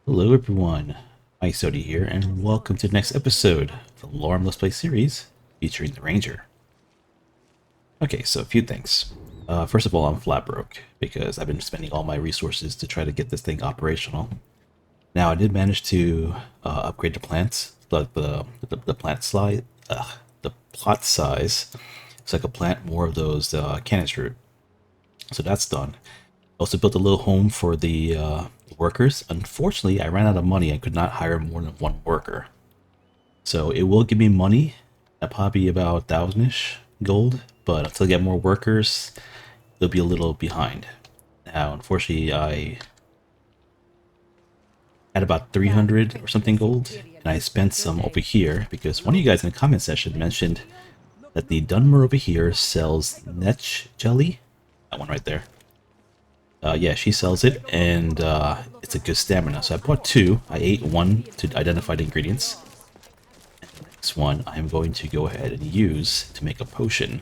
Hello everyone, Mikezodia here, and welcome to the next episode of the Lorerim Let's Play series featuring the Ranger. Okay, so a few things. First of all, I'm flat broke because I've been spending all my resources to try to get this thing operational. Now, I did manage to upgrade the plants, the plant slide, the plot size, so I could plant more of those cannabis root. So that's done. Also built a little home for the workers. Unfortunately, I ran out of money. I could not hire more than one worker. So it will give me money. That'll probably be about 1,000-ish gold. But until I get more workers, they'll be a little behind. Now, unfortunately, I had about 300 or something gold. And I spent some over here because one of you guys in the comment section mentioned that the Dunmer over here sells Netch jelly. That one right there. Yeah, she sells it, and it's a good stamina. So I bought two. I ate one to identify the ingredients. And the next one I'm going to go ahead and use to make a potion.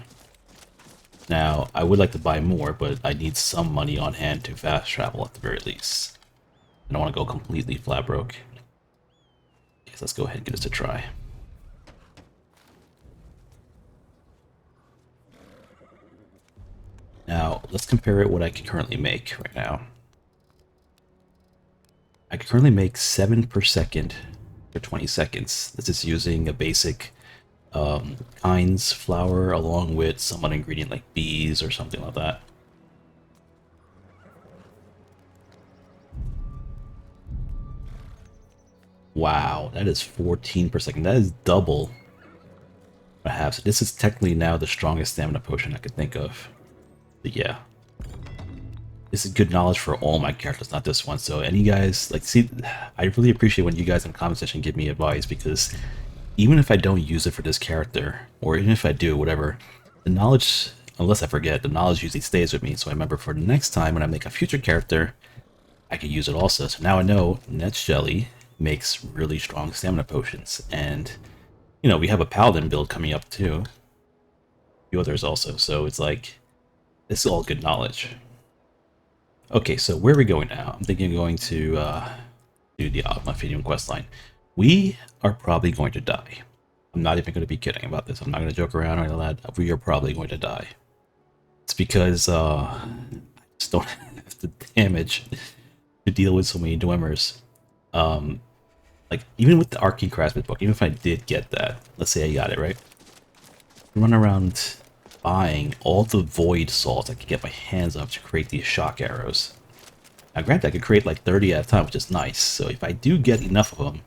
Now, I would like to buy more, but I need some money on hand to fast travel at the very least. I don't want to go completely flat broke. Okay, so let's go ahead and give this a try. Now, let's compare it what I can currently make right now. I can currently make 7 per second for 20 seconds. This is using a basic Kind's flour along with some other ingredient like bees or something like that. Wow, that is 14 per second. That is double what I have. So this is technically now the strongest stamina potion I could think of. But yeah. This is good knowledge for all my characters, not this one. So any guys, like, see, I really appreciate when you guys in the comment section give me advice, because even if I don't use it for this character, or even if I do, whatever, the knowledge, unless I forget, the knowledge usually stays with me. So I remember for the next time when I make a future character, I can use it also. So now I know Net's Jelly makes really strong stamina potions. And, you know, we have a Paladin build coming up too. A few others also. So it's like, this is all good knowledge. Okay, so where are we going now? I'm thinking of going to do the Optimum quest line. We are probably going to die. I'm not even going to be kidding about this. I'm not going to joke around or anything like that. We are probably going to die. It's because I just don't have the damage to deal with so many Dwemmers. Like, even with the Arcane Craftsman book, even if I did get that, let's say I got it, right? Run around buying all the void salts I could get my hands on to create these shock arrows. Now granted, I could create like 30 at a time, which is nice, so if I do get enough of them,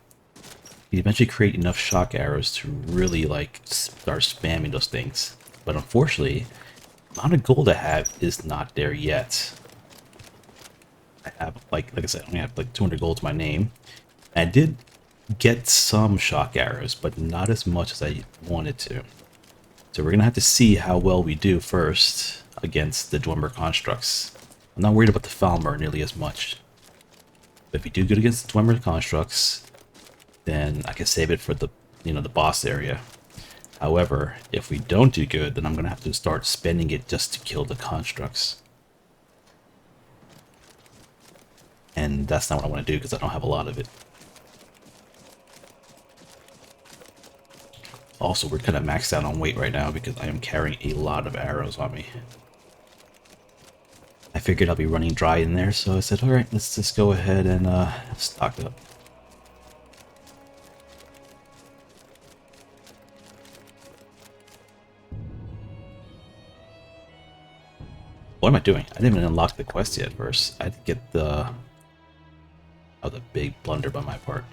you eventually create enough shock arrows to really like start spamming those things. But unfortunately, the amount of gold I have is not there yet. I have, like I said, I only have like 200 gold to my name. And I did get some shock arrows, but not as much as I wanted to. So we're going to have to see how well we do first against the Dwemer constructs. I'm not worried about the Falmer nearly as much. But if we do good against the Dwemer constructs, then I can save it for the, you know, the boss area. However, if we don't do good, then I'm going to have to start spending it just to kill the constructs. And that's not what I want to do because I don't have a lot of it. Also, we're kind of maxed out on weight right now because I am carrying a lot of arrows on me. I figured I'll be running dry in there, so I said, alright, let's just go ahead and stock up. What am I doing? I didn't even unlock the quest yet first. I had to get the... Oh, the big blunder by my part.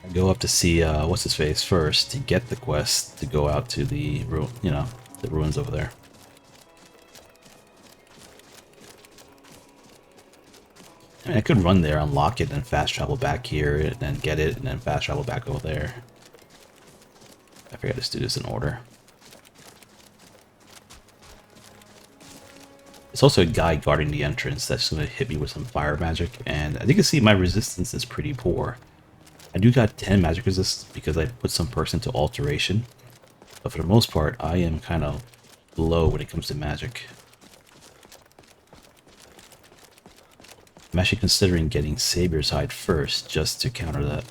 I go up to see what's his face first to get the quest to go out to the the ruins over there. I mean, I could run there, unlock it, and fast travel back here, and then get it, and then fast travel back over there. I forgot to do this in order. It's also a guy guarding the entrance that's going to hit me with some fire magic, and as you can see, my resistance is pretty poor. I do got 10 magic resist because I put some perks into alteration, but for the most part, I am kind of low when it comes to magic. I'm actually considering getting Saber's hide first, just to counter that.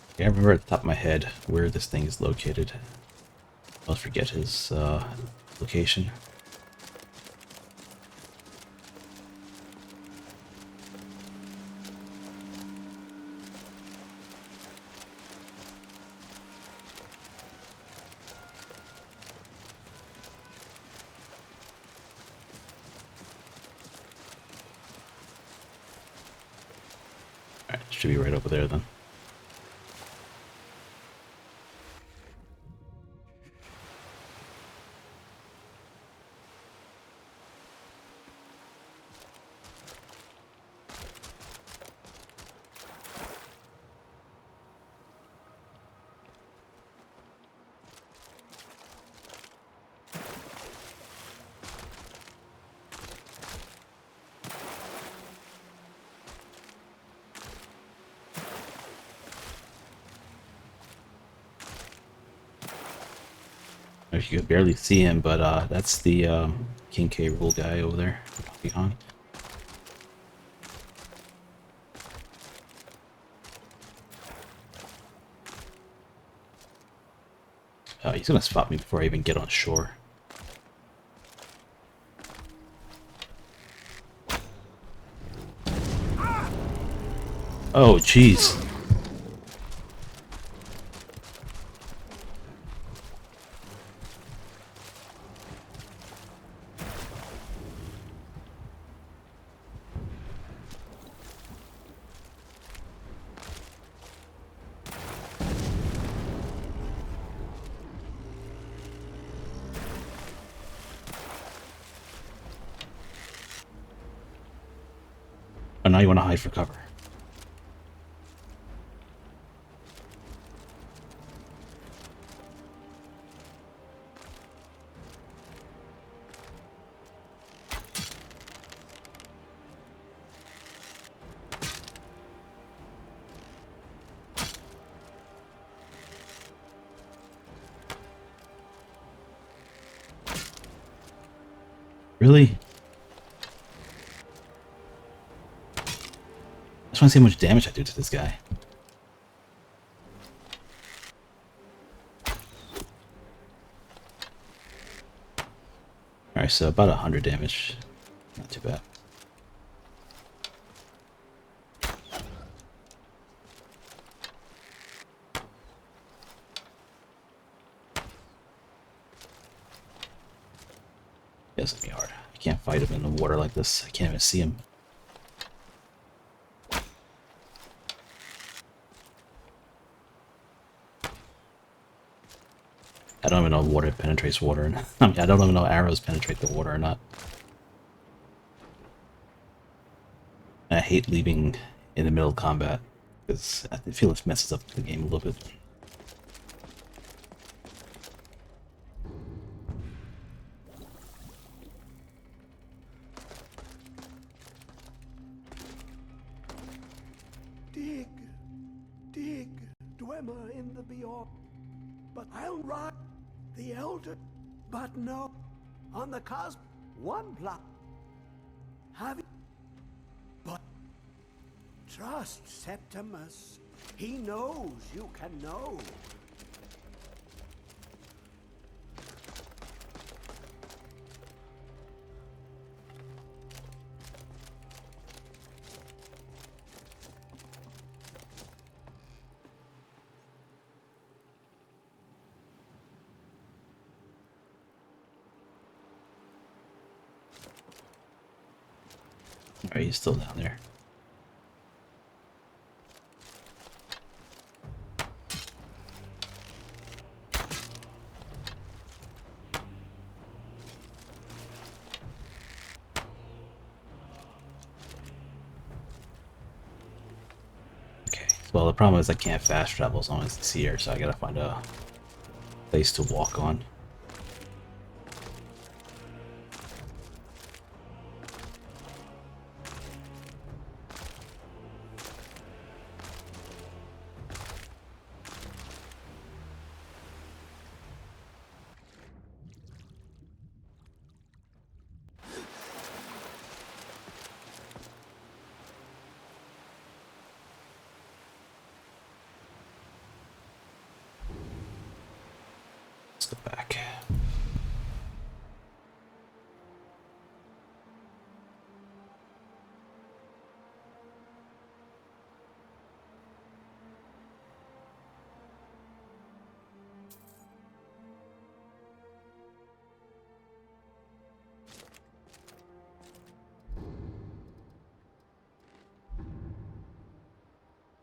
I can't remember at the top of my head where this thing is located. I'll forget his location. Alright, should be right over there then. You could barely see him, but that's the King K. Rool guy over there behind. He's gonna spot me before I even get on shore. Oh, jeez. Oh, now you want to hide for cover. Really? I just want to see how much damage I do to this guy. Alright, so about 100 damage. Not too bad. It's gonna be hard. I can't fight him in the water like this. I can't even see him. I don't even know if water penetrates water. I mean, I don't even know arrows penetrate the water or not. I hate leaving in the middle of combat because I feel it messes up the game a little bit. Dig, Dwemer in the beyond. But I'll ride the elder, but no, on the cusp, one plot. Have it. But trust Septimus. He knows you can know. Alright, he's still down there. Okay, well the problem is I can't fast travel as long as it's here, so I gotta find a place to walk on. Let's go back.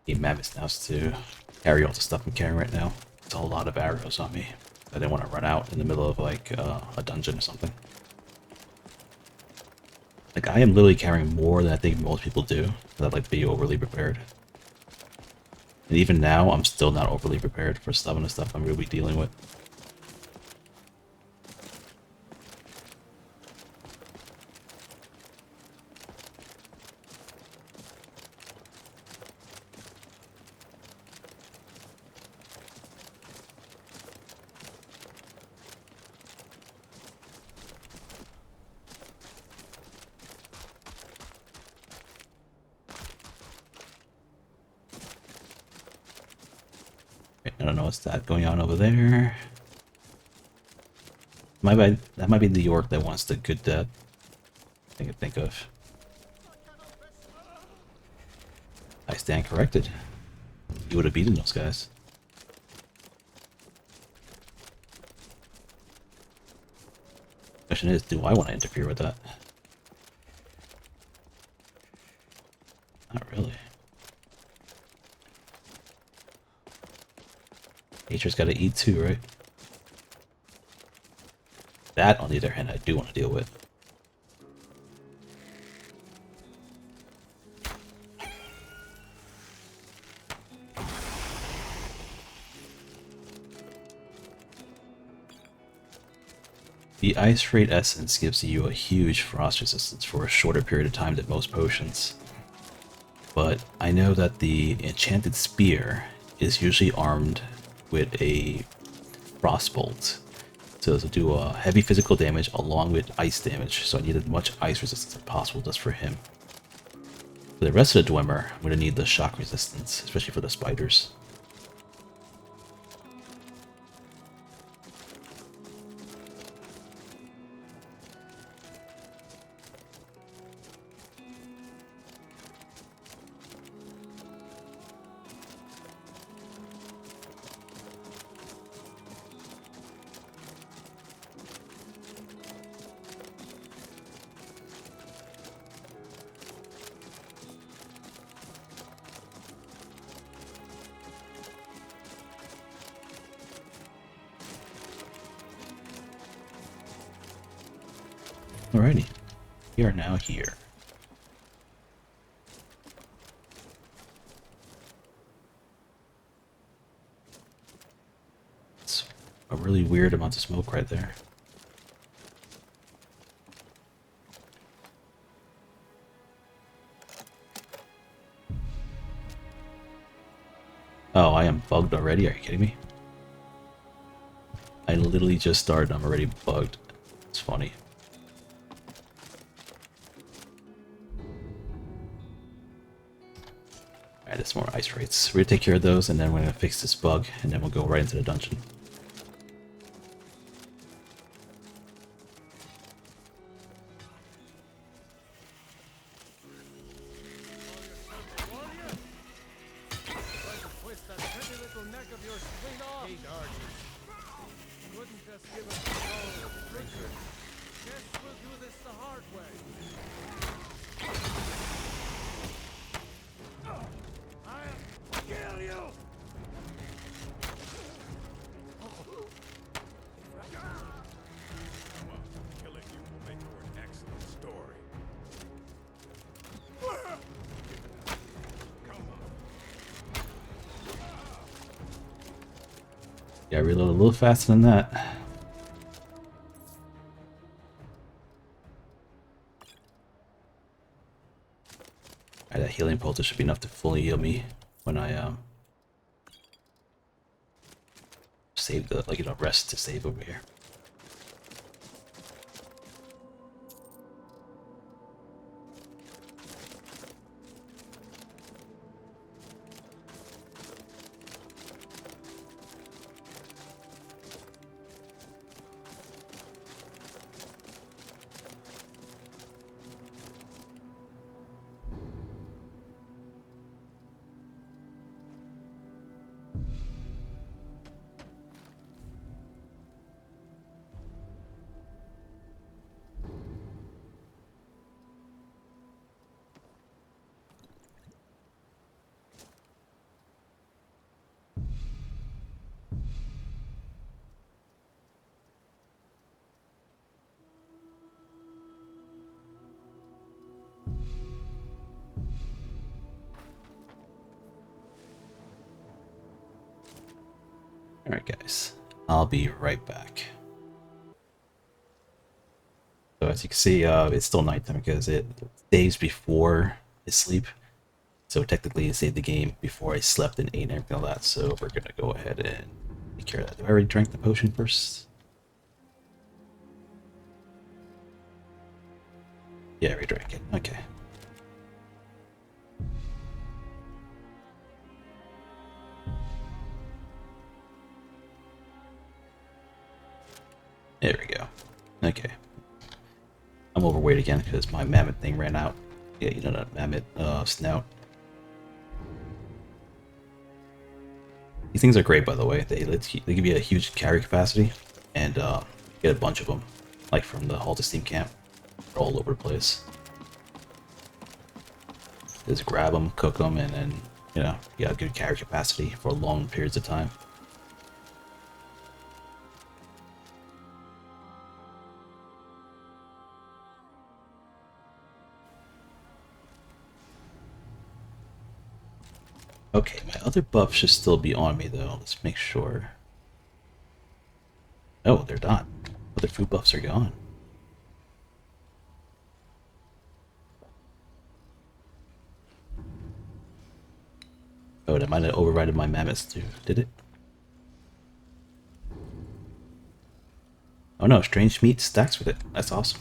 Need mammoth nows to carry all the stuff I'm carrying right now. It's a whole lot of arrows on me. I didn't want to run out in the middle of like a dungeon or something. Like I am literally carrying more than I think most people do. That like be overly prepared. And even now, I'm still not overly prepared for some of the stuff I'm really dealing with. I don't know what's that going on over there. That might be the York that wants the good death. I can think of. I stand corrected. You would have beaten those guys. Question is, do I want to interfere with that? Not really. Nature's got to eat too, right? That, on the other hand, I do want to deal with. The Ice Raid Essence gives you a huge frost resistance for a shorter period of time than most potions. But I know that the Enchanted Spear is usually armed with a Frostbolt. So to do heavy physical damage along with ice damage, so I need as much ice resistance as possible just for him. For the rest of the Dwemer, I'm going to need the shock resistance, especially for the spiders. Alrighty, we are now here. It's a really weird amount of smoke right there. Oh, I am bugged already? Are you kidding me? I literally just started, I'm already bugged. It's funny. Alright, it's more ice rates. We're gonna take care of those, and then we're gonna fix this bug, and then we'll go right into the dungeon. Yeah, reload a little faster than that. Alright, that healing poultice should be enough to fully heal me when I save the, like, you know, rest to save over here. Alright guys, I'll be right back. So as you can see, it's still nighttime because it days before I sleep. So technically it saved the game before I slept and ate and everything like that. So we're gonna go ahead and take care of that. Do I already drank the potion first? Yeah, I already drank it. Okay. There we go. Okay. I'm overweight again because my mammoth thing ran out. Yeah, you know that mammoth snout. These things are great, by the way. They give you a huge carry capacity, and get a bunch of them, like from the Halt to Steam camp. They're all over the place. Just grab them, cook them, and then, you know, you got good carry capacity for long periods of time. Okay, my other buffs should still be on me though. Let's make sure. Oh, they're not. Other food buffs are gone. Oh, that might have overridden my mammoths too, did it? Oh no, strange meat stacks with it. That's awesome.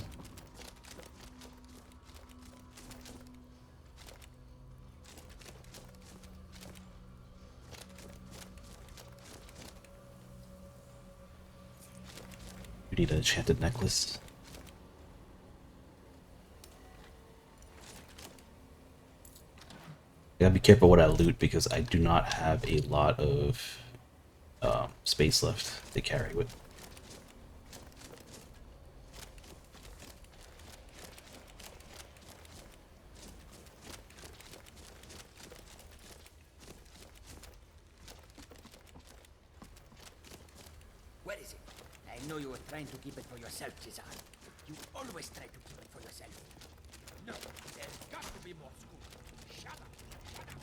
You need an enchanted necklace. I gotta be careful what I loot because I do not have a lot of space left to carry with. Where is it? I know you were trying to keep it for yourself, Cesar. You always try to keep it for yourself. No, there's got to be more scoop. Shut up. Shut up.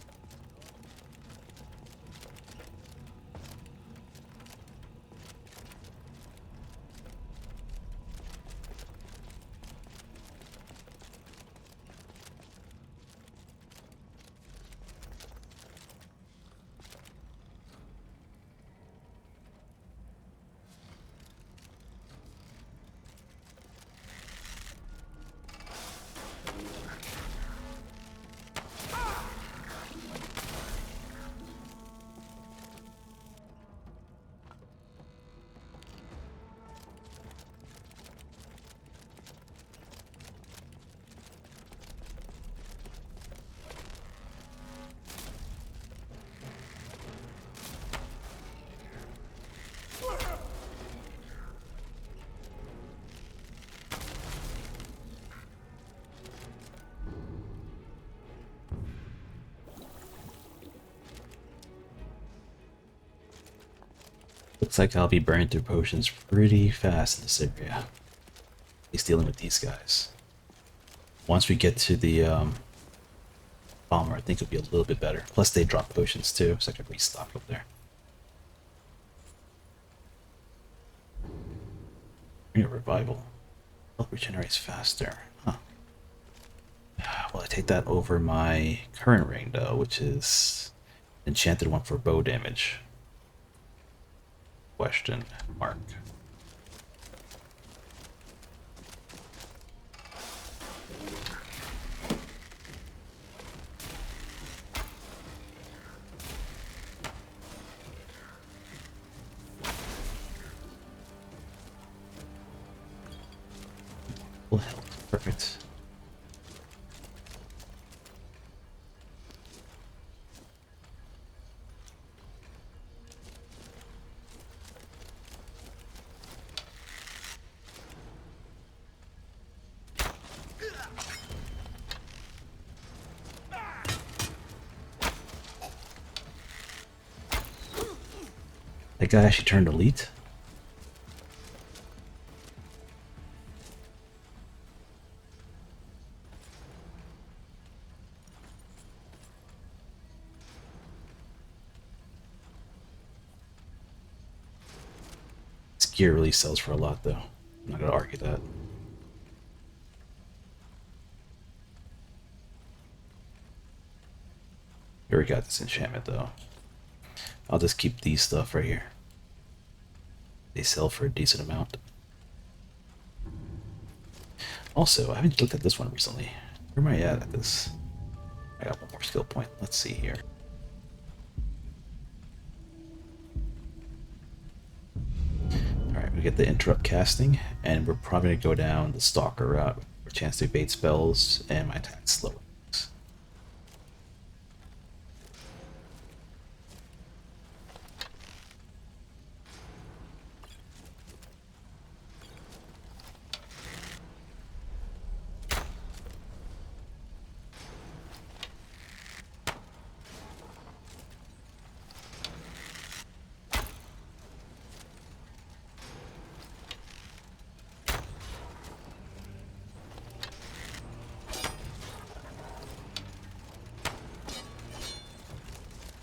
Looks like I'll be burning through potions pretty fast in this area. At least dealing with these guys. Once we get to the Falmer, I think it'll be a little bit better. Plus they drop potions too, so I can restock up there. Bring a revival. Health regenerates faster. Huh. Well, I take that over my current ring though, which is enchanted one for bow damage. Question mark. Full health. Perfect. That guy actually turned elite? This gear really sells for a lot though. I'm not gonna argue that. We already got this enchantment though. I'll just keep these stuff right here. They sell for a decent amount. Also, I haven't looked at this one recently. Where am I at this? I got one more skill point. Let's see here. Alright, we get the interrupt casting, and we're probably going to go down the stalker route for chance to evade spells and my attack slow.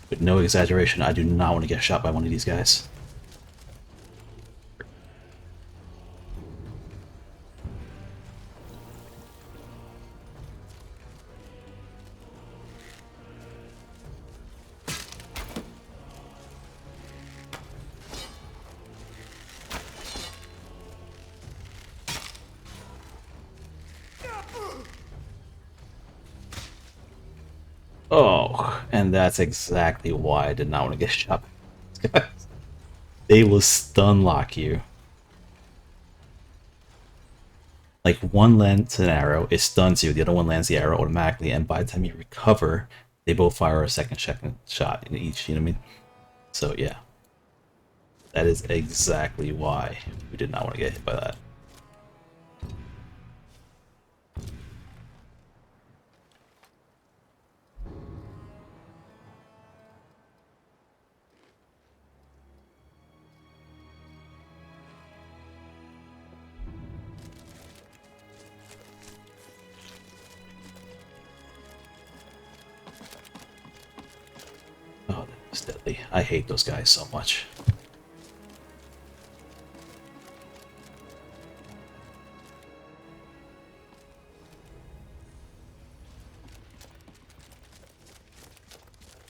With no exaggeration, I do not want to get shot by one of these guys. Oh, and that's exactly why I did not want to get shot by these guys. They will stun lock you. Like one lands an arrow, it stuns you, the other one lands the arrow automatically, and by the time you recover, they both fire a second shot in each, you know what I mean? So yeah. That is exactly why we did not want to get hit by that. Oh, that was deadly. I hate those guys so much.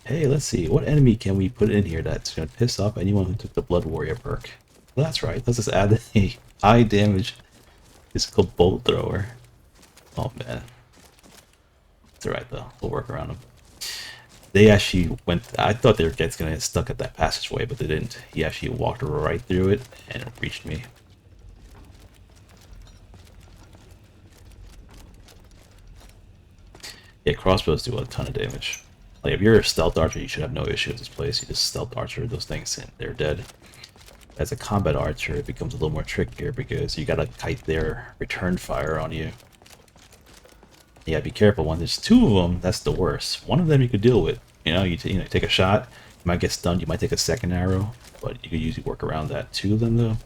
Hey, let's see. What enemy can we put in here that's going to piss off anyone who took the Blood Warrior perk? Well, that's right. Let's just add a high damage physical bolt thrower. Oh, man. It's alright, though. We'll work around them. They actually went... I thought they were going to get stuck at that passageway, but they didn't. He actually walked right through it and reached me. Yeah, crossbows do a ton of damage. Like, if you're a stealth archer, you should have no issue with this place. You just stealth archer those things and they're dead. As a combat archer, it becomes a little more trickier because you gotta kite their return fire on you. You gotta be careful. When there's two of them, that's the worst. One of them you could deal with. You know, you take a shot, you might get stunned, you might take a second arrow. But you could usually work around that too, then though.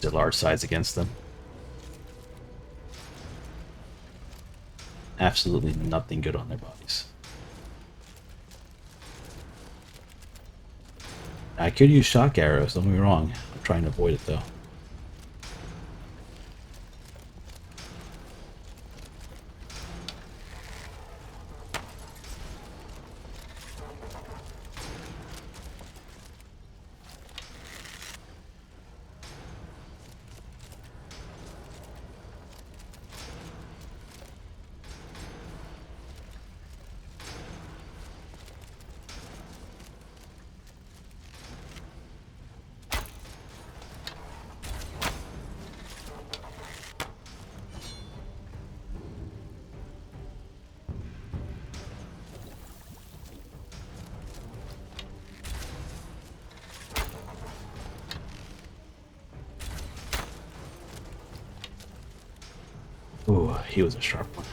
The large size against them. Absolutely nothing good on their bodies. I could use shock arrows, don't get me wrong. I'm trying to avoid it though. Ooh, he was a sharp one.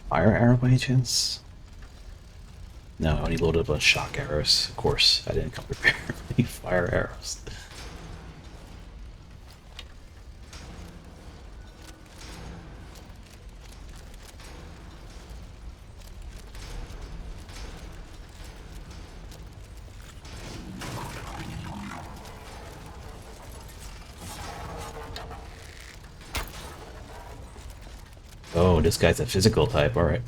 Fire arrow by any chance? No, I only loaded a bunch of shock arrows. Of course, I didn't come prepared with any fire arrows. Oh, this guy's a physical type, alright.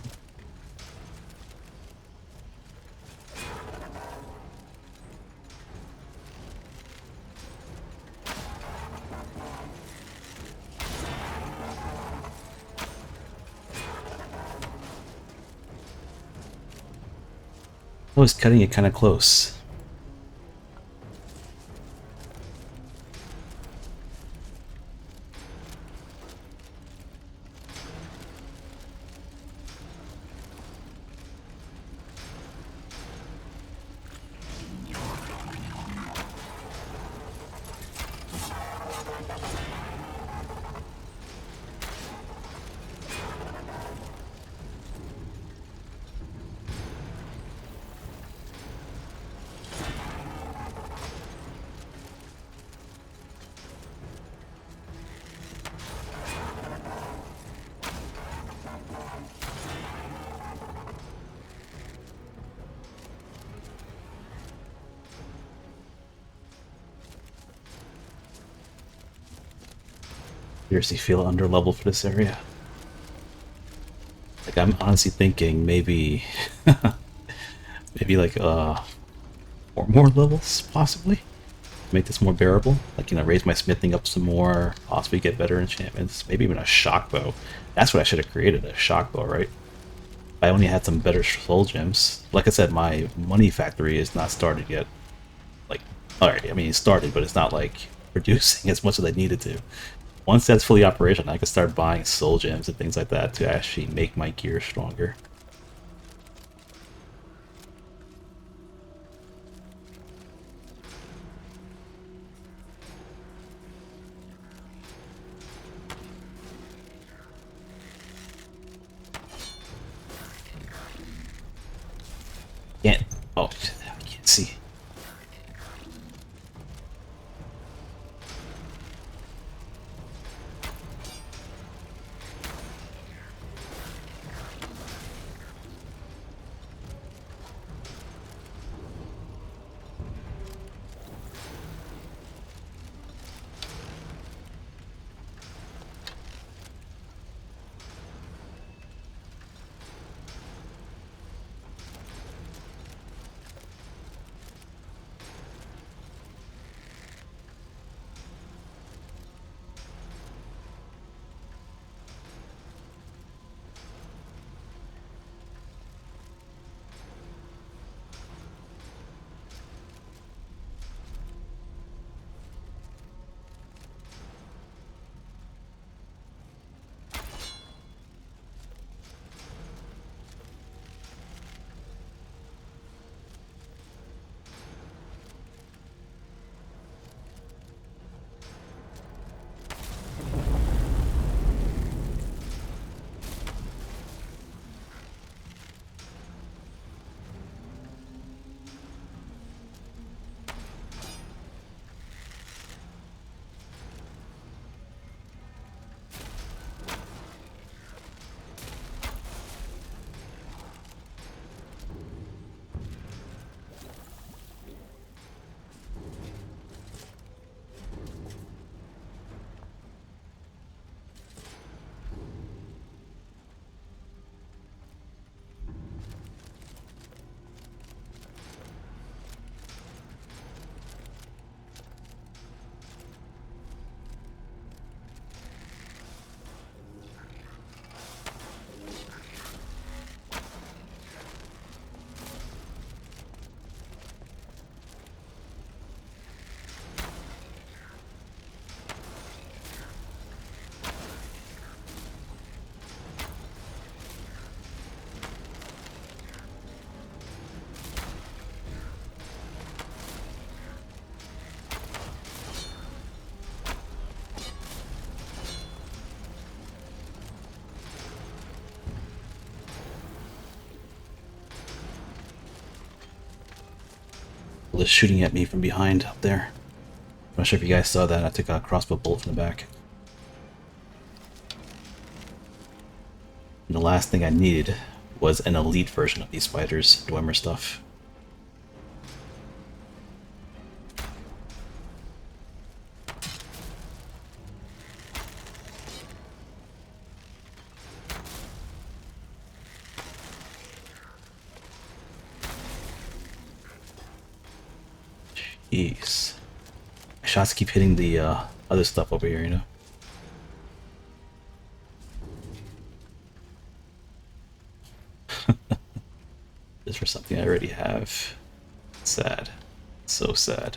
Oh, he's cutting it kind of close. Seriously feel under level for this area. Like I'm honestly thinking maybe maybe like 4 more levels possibly. make this more bearable. Like, you know, raise my smithing up some more, possibly get better enchantments, maybe even a shock bow. That's what I should have created, a shock bow, right? I only had some better soul gems. Like I said, my money factory is not started yet. Like, alright, I mean, it started, but it's not like producing as much as I needed to. Once that's fully operational, I can start buying soul gems and things like that to actually make my gear stronger. Can't. Oh, I can't see. Was shooting at me from behind up there. I'm not sure if you guys saw that. I took a crossbow bolt from the back. And the last thing I needed was an elite version of these spiders, Dwemer stuff. Jeez. My shots keep hitting the other stuff over here, you know? Just for something I already have. Sad. So sad.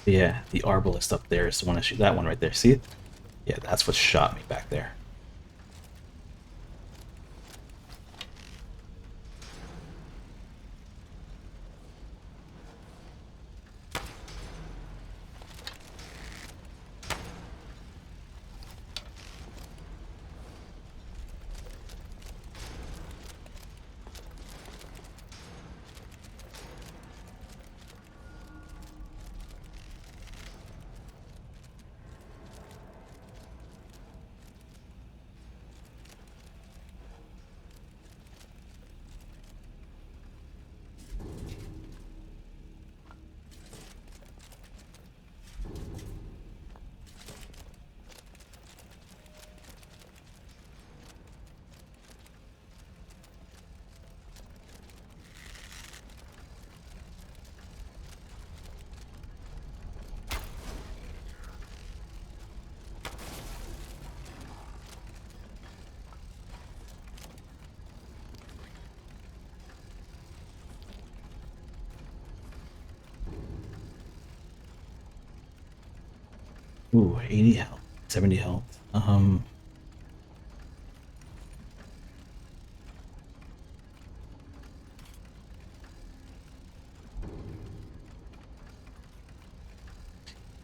Yeah, the arbalist up there is the one I shoot. That one right there. See it? Yeah, that's what shot me back there. Ooh, 80 health, 70 health.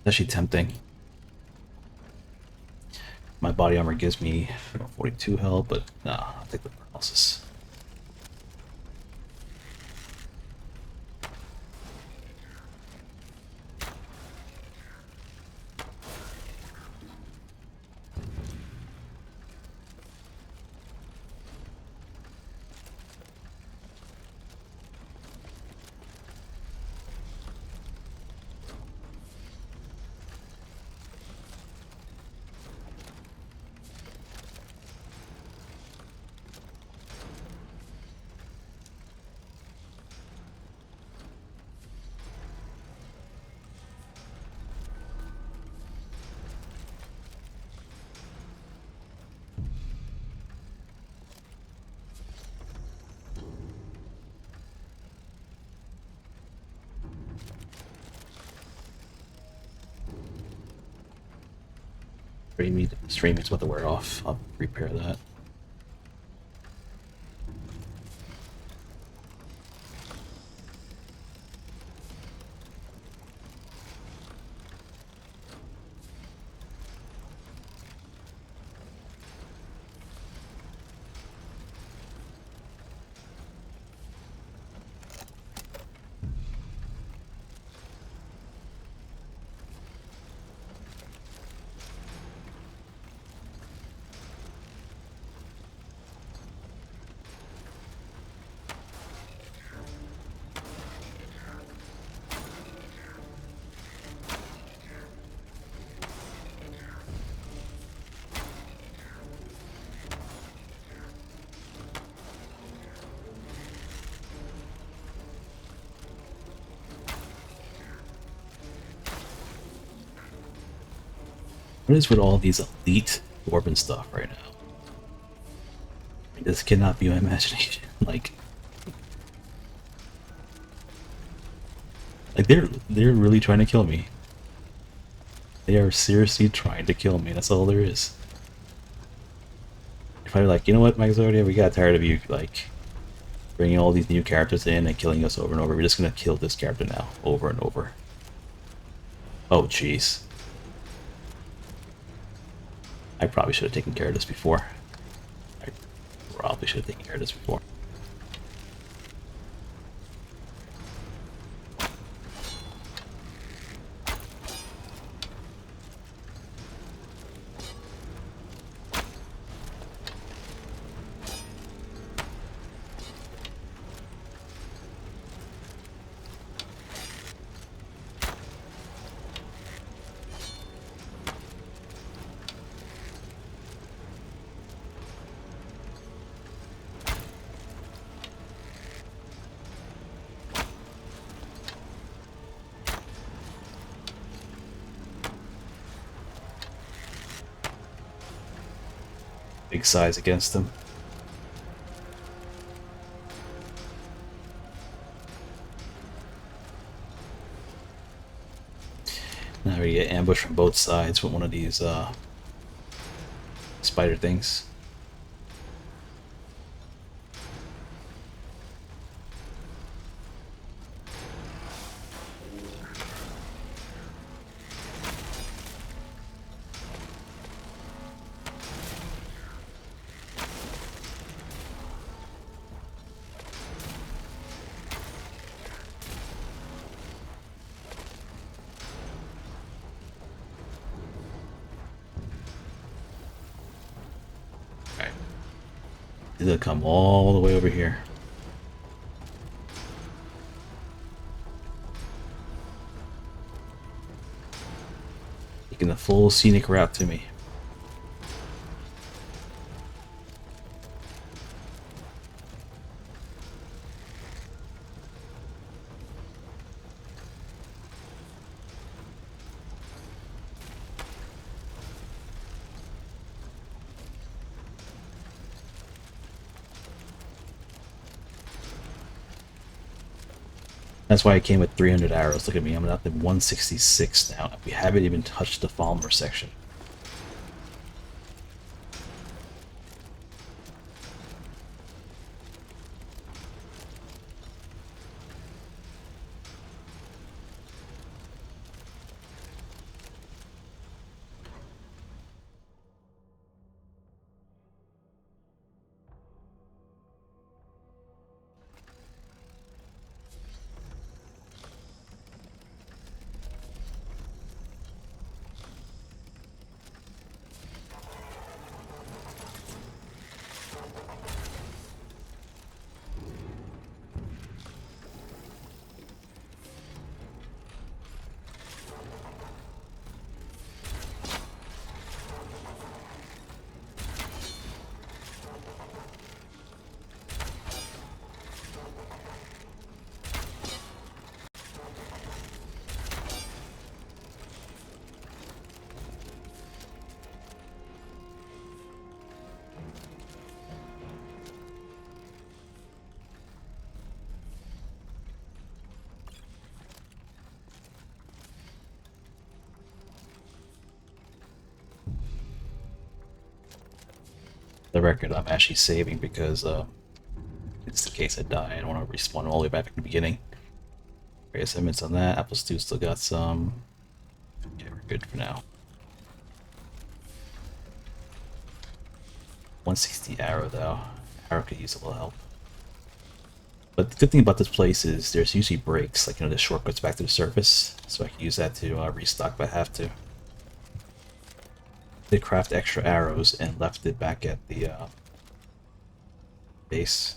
Actually tempting. My body armor gives me 42 health, but nah, I'll take the paralysis. Stream is about to wear off. I'll repair that. What is with all these elite dwarven stuff right now? This cannot be my imagination. Like they're really trying to kill me. They are seriously trying to kill me. That's all there is. If I'm like, you know what, Mikezodia, we got tired of you like bringing all these new characters in and killing us over and over. We're just gonna kill this character now, over and over. Oh, jeez. I probably should have taken care of this before. I probably should have taken care of this before. Big size against them. Now we get ambushed from both sides with one of these spider things. It'll come all the way over here. Taking the full scenic route to me. That's why I came with 300 arrows. Look at me, I'm up to 166 now. We haven't even touched the Falmer section. The record I'm actually saving because it's the case I die. I don't want to respawn all the way back at the beginning. Various elements on that. Apple Stew still got some. Okay, we're good for now. 160 arrow though. Arrow could use a little help. But the good thing about this place is there's usually breaks, like, you know, the shortcuts back to the surface, so I can use that to restock if I have to. They craft extra arrows and left it back at the base.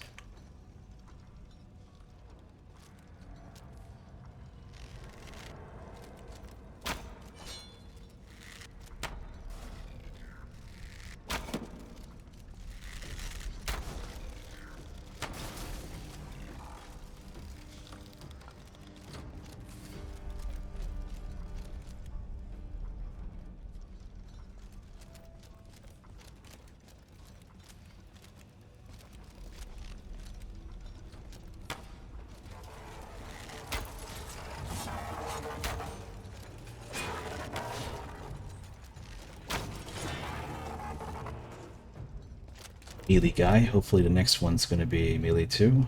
Melee guy. Hopefully the next one's going to be melee too.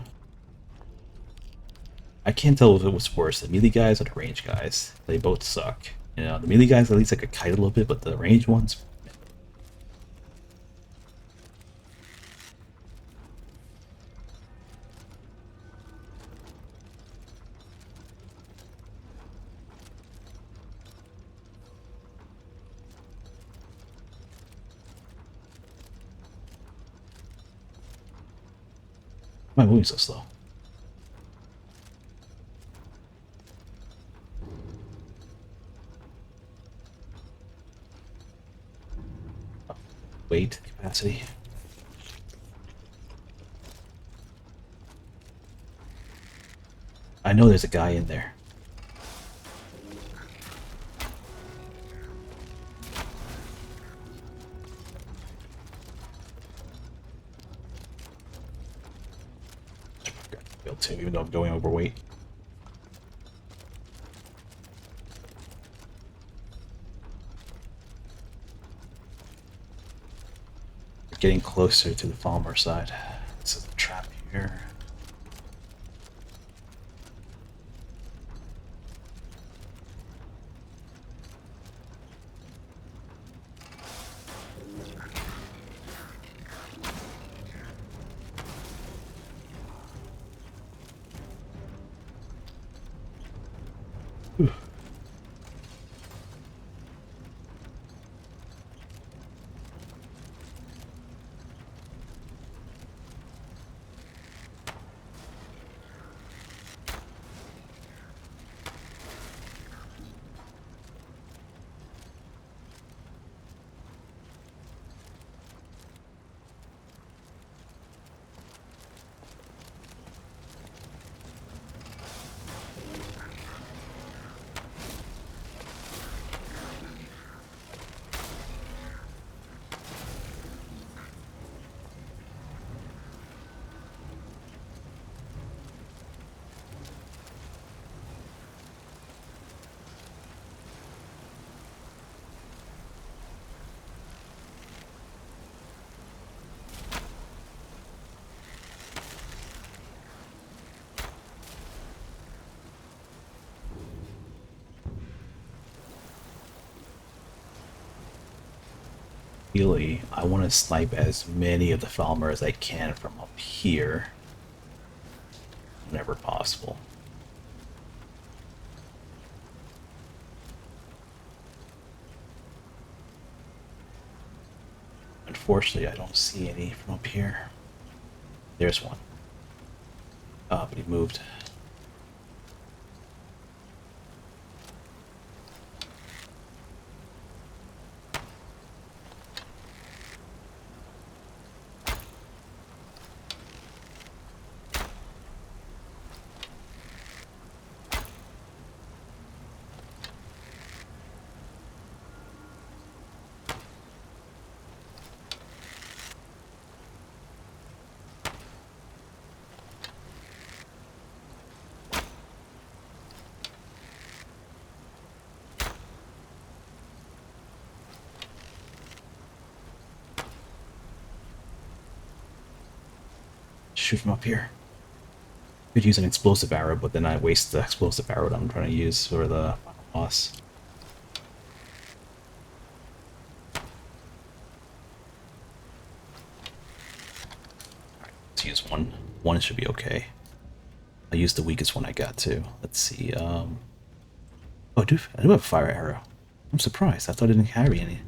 I can't tell if it was worse, the melee guys or the range guys. They both suck. You know, the melee guys at least I could kite a little bit, but the range ones... Why am I moving so slow? Oh, weight capacity. I know there's a guy in there. Too, even though I'm going overweight. We're getting closer to the Falmer side. This is a trap here. Really, I want to snipe as many of the Falmer as I can from up here, whenever possible. Unfortunately, I don't see any from up here. There's one. Ah, but he moved. Shoot from up here. Could use an explosive arrow, but then I waste the explosive arrow that I'm trying to use for the final boss. Alright, let's use one. One should be okay. I used the weakest one I got too. Let's see, oh, I do have a fire arrow. I'm surprised. I thought I didn't carry any.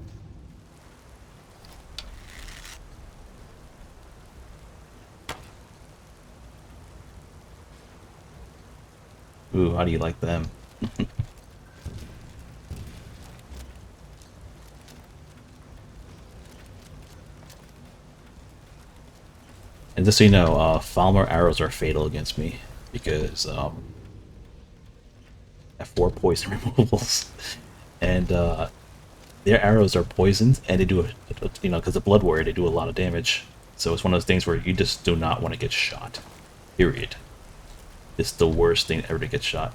Ooh, how do you like them? And just so you know, Falmer arrows are fatal against me because I have 4 poison removals, and their arrows are poisoned, and they do you know, because the blood warrior, they do a lot of damage. So it's one of those things where you just do not want to get shot. Period. It's the worst thing ever to get shot.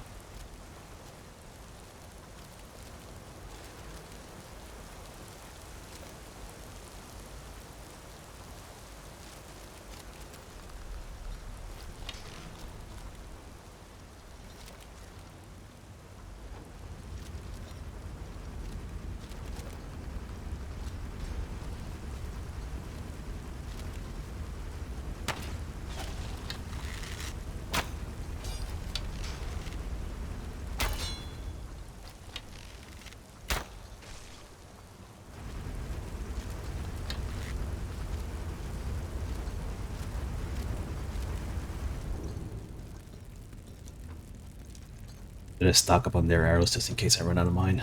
Gonna stock up on their arrows just in case I run out of mine.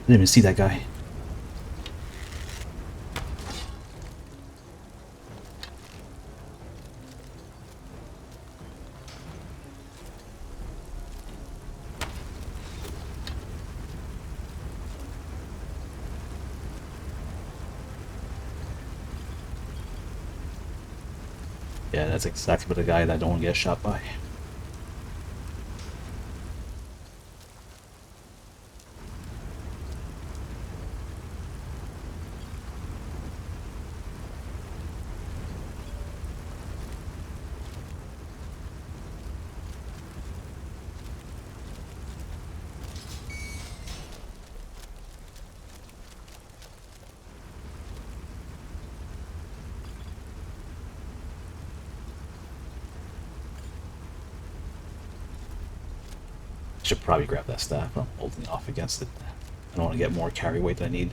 I didn't even see that guy. Yeah, that's exactly the guy that I don't want to get shot by. Should probably grab that staff. I'm holding off against it. I don't want to get more carry weight than I need.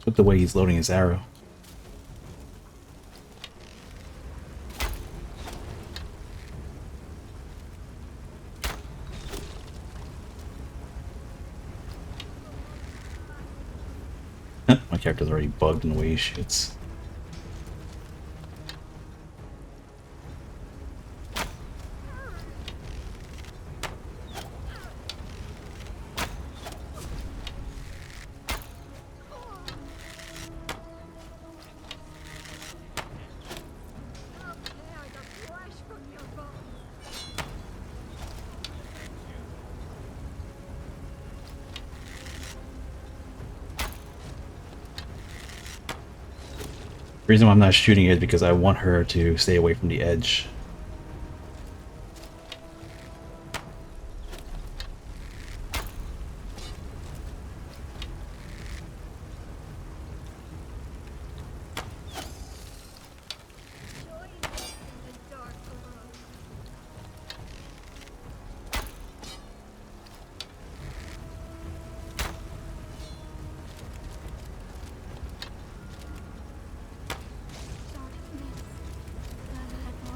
Look the way he's loading his arrow. My character's already bugged in the way he shoots. The reason why I'm not shooting it is because I want her to stay away from the edge.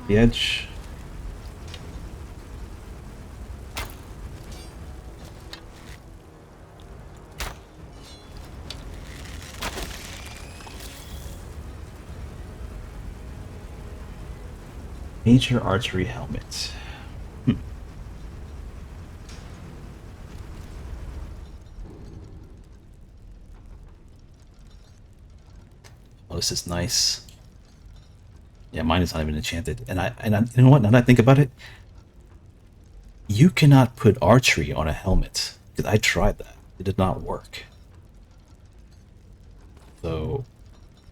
The edge. Major archery helmet. Oh, this is nice. Yeah, mine is not even enchanted. And you know what? Now that I think about it, you cannot put archery on a helmet. Because I tried that. It did not work. So,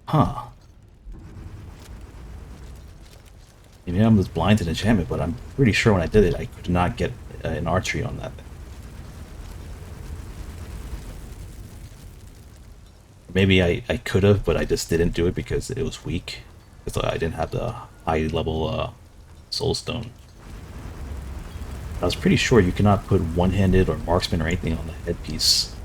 huh. Maybe I'm just blind to the enchantment, but I'm pretty sure when I did it, I could not get an archery on that thing. Maybe I could have, but I just didn't do it because it was weak. Because I didn't have the high level soul stone. I was pretty sure you cannot put one-handed or marksman or anything on the headpiece.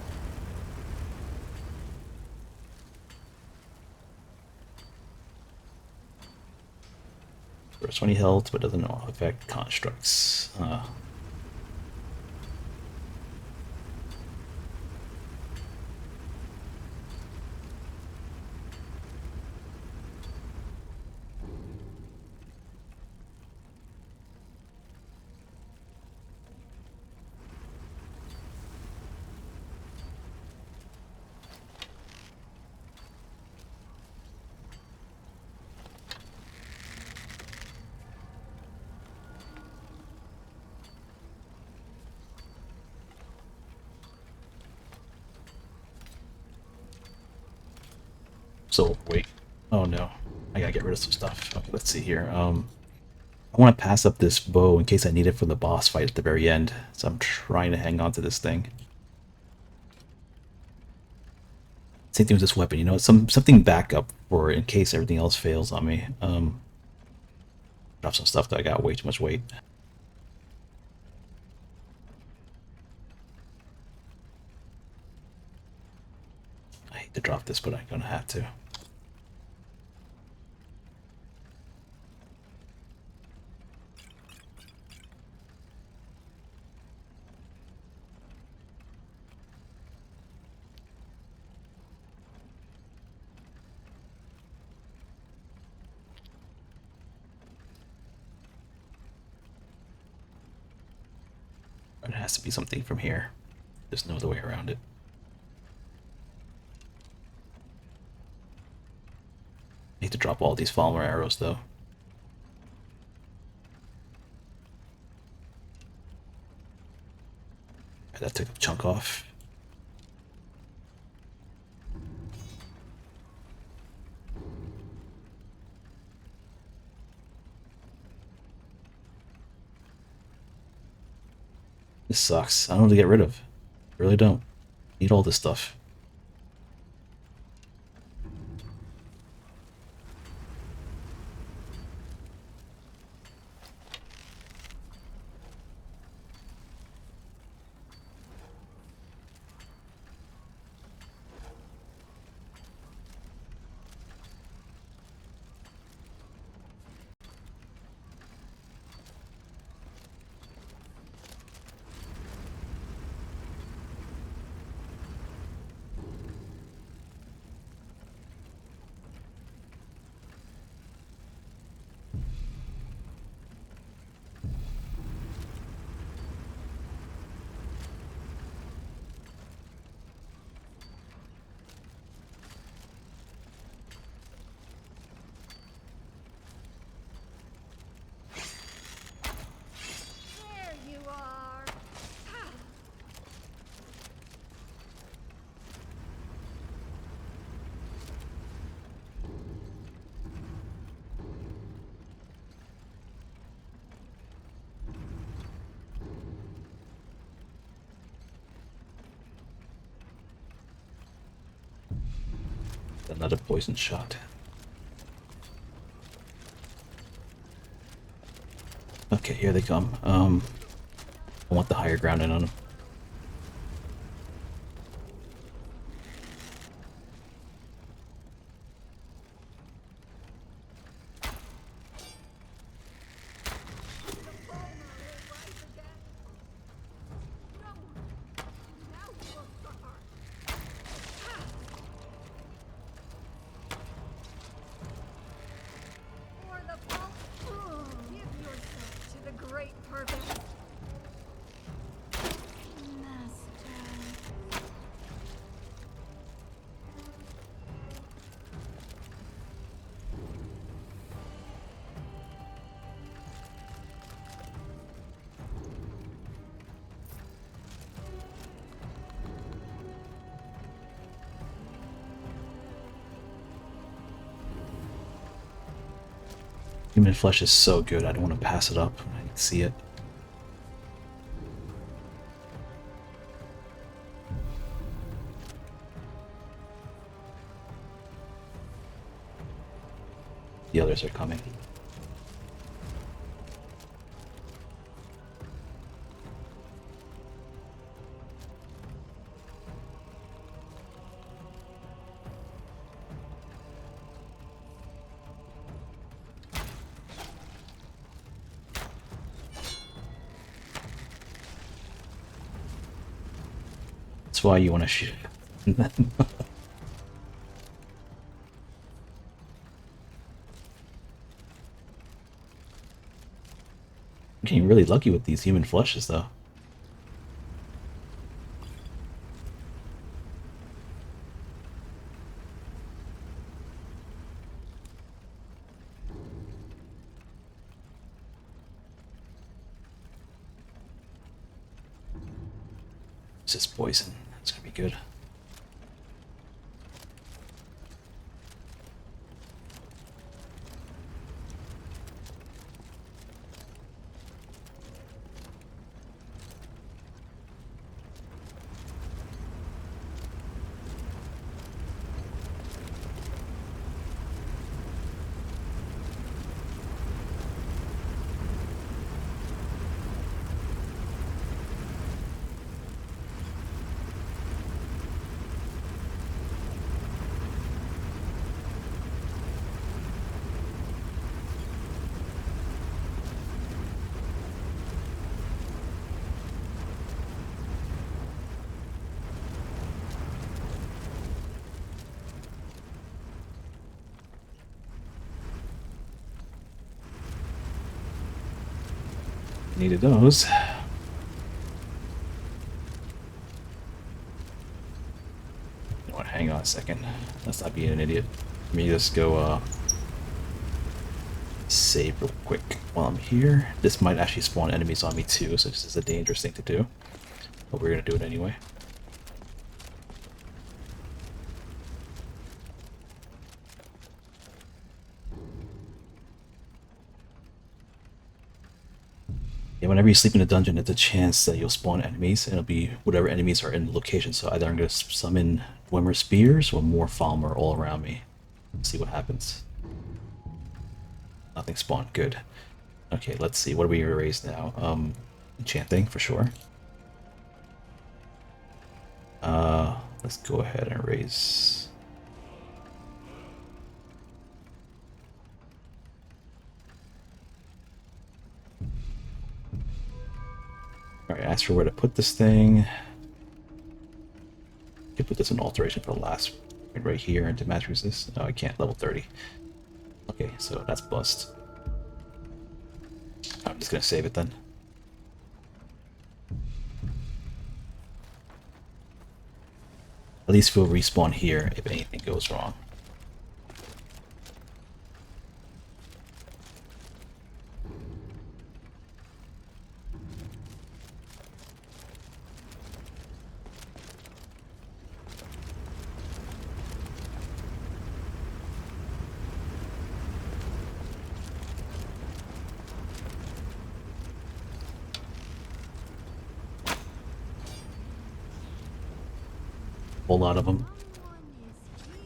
First 20 health, but doesn't affect constructs. So, wait. Oh no. I gotta get rid of some stuff. Okay, let's see here. I want to pass up this bow in case I need it for the boss fight at the very end. So I'm trying to hang on to this thing. Same thing with this weapon, you know, something backup for in case everything else fails on me. Drop some stuff that I got way too much weight. I hate to drop this, but I'm gonna have to. It has to be something from here. There's no other way around it. I need to drop all these Falmer arrows though. That took a chunk off. This sucks. I don't know what to get rid of. I really don't. Need all this stuff. Another poison shot. Okay, here they come. I want the higher ground in on them. For the Falmer, give yourself to the great purpose. Master. Human flesh is so good, I don't want to pass it up. I can see it. The others are coming. That's why you want to shoot. Getting really lucky with these human fleshes, though. This is poison. That's gonna be good. Needed those. You know what, hang on a second. Let's not be an idiot. Let me just go save real quick while I'm here. This might actually spawn enemies on me too, so this is a dangerous thing to do. But we're gonna do it anyway. Yeah, whenever you sleep in a dungeon, it's a chance that you'll spawn enemies, and it'll be whatever enemies are in the location. So either I'm going to summon Dwemer Spears or more Falmer all around me. See what happens. Nothing spawned. Good. Okay, let's see. What do we erase now? Enchanting, for sure. Let's go ahead and erase... Alright, ask for where to put this thing. I can put this in alteration for the last right here into match resist. No, I can't. Level 30. Okay, so that's bust. I'm just gonna save it then. At least we'll respawn here if anything goes wrong. Whole lot of them. Someone is here.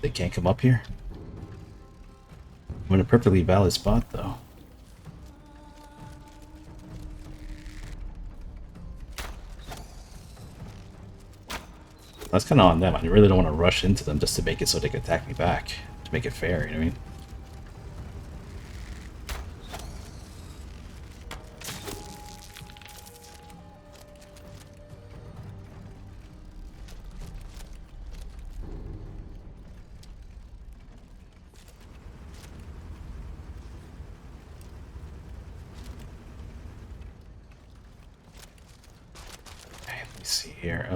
They can't come up here? I'm in a perfectly valid spot, though. That's kind of on them. I really don't want to rush into them just to make it so they can attack me back. To make it fair, you know what I mean? Okay, let me see here.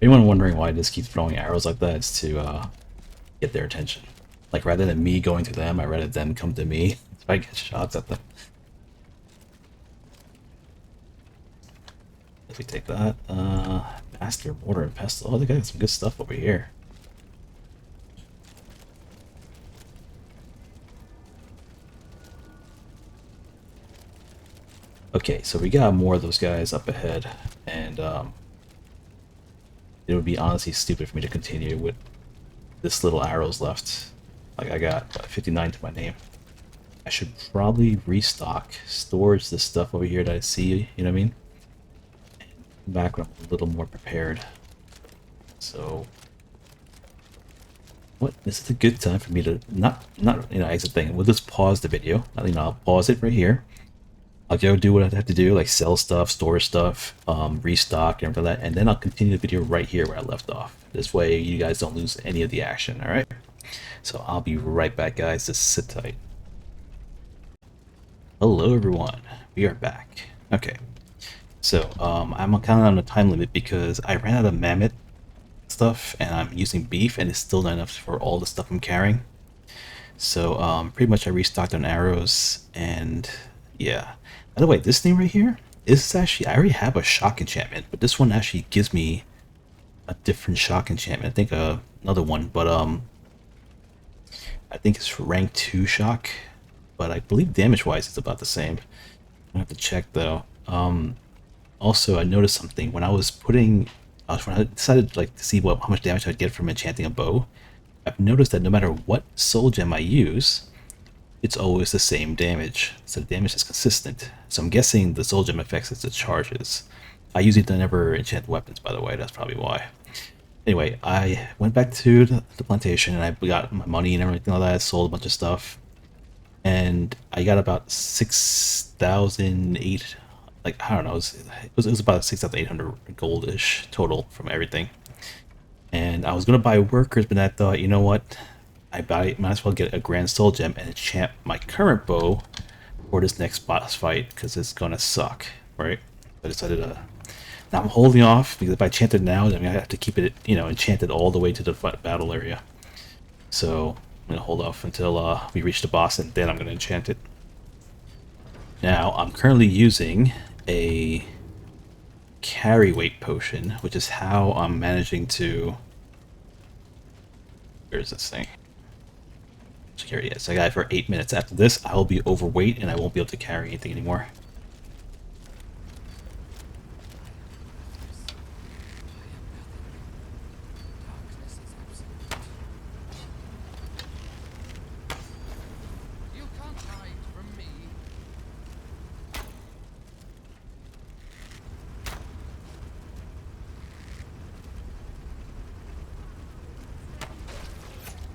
Anyone wondering why I just keep throwing arrows like that? It's to get their attention. Like, rather than me going to them, I'd rather them come to me if I get shots at them. If we take that, Master Mortar and Pestle. Oh, they got some good stuff over here. Okay, so we got more of those guys up ahead, and it would be honestly stupid for me to continue with this little arrows left. Like, I got what, 59 to my name. I should probably restock, storage this stuff over here that I see, you know what I mean? And come back when I'm a little more prepared. So, what? This is a good time for me to not exit thing. We'll just pause the video. I'll pause it right here. I'll go do what I have to do, like sell stuff, store stuff, restock, and everything like that, and then I'll continue the video right here where I left off. This way you guys don't lose any of the action, alright? So I'll be right back, guys. Just sit tight. Hello, everyone. We are back. Okay. So, I'm kind of on a time limit because I ran out of mammoth stuff, and I'm using beef, and it's still not enough for all the stuff I'm carrying. So, pretty much I restocked on arrows, and yeah. By the way, this thing right here, this is actually, I already have a shock enchantment, but this one actually gives me a different shock enchantment. I think another one, but I think it's rank 2 shock, but I believe damage-wise it's about the same. I have to check though. Also, I noticed something when I was when I decided like to see how much damage I'd get from enchanting a bow. I've noticed that no matter what soul gem I use, it's always the same damage, so the damage is consistent. So I'm guessing the soul gem affects its charges. I usually never enchant weapons, by the way, that's probably why. Anyway, I went back to the plantation and I got my money and everything like that. I sold a bunch of stuff, and I got about 6,008. Like, I don't know, it was about 6,800 goldish total from everything. And I was gonna buy workers, but I thought, you know what? Might as well get a grand soul gem and enchant my current bow for this next boss fight, because it's gonna suck, right? I decided to. Now I'm holding off because if I enchant it now, then I have to keep it, enchanted all the way to the battle area. So I'm gonna hold off until we reach the boss, and then I'm gonna enchant it. Now I'm currently using a carry weight potion, which is how I'm managing to. Where's this thing? Here it is. I got it for 8 minutes. After this, I will be overweight and I won't be able to carry anything anymore.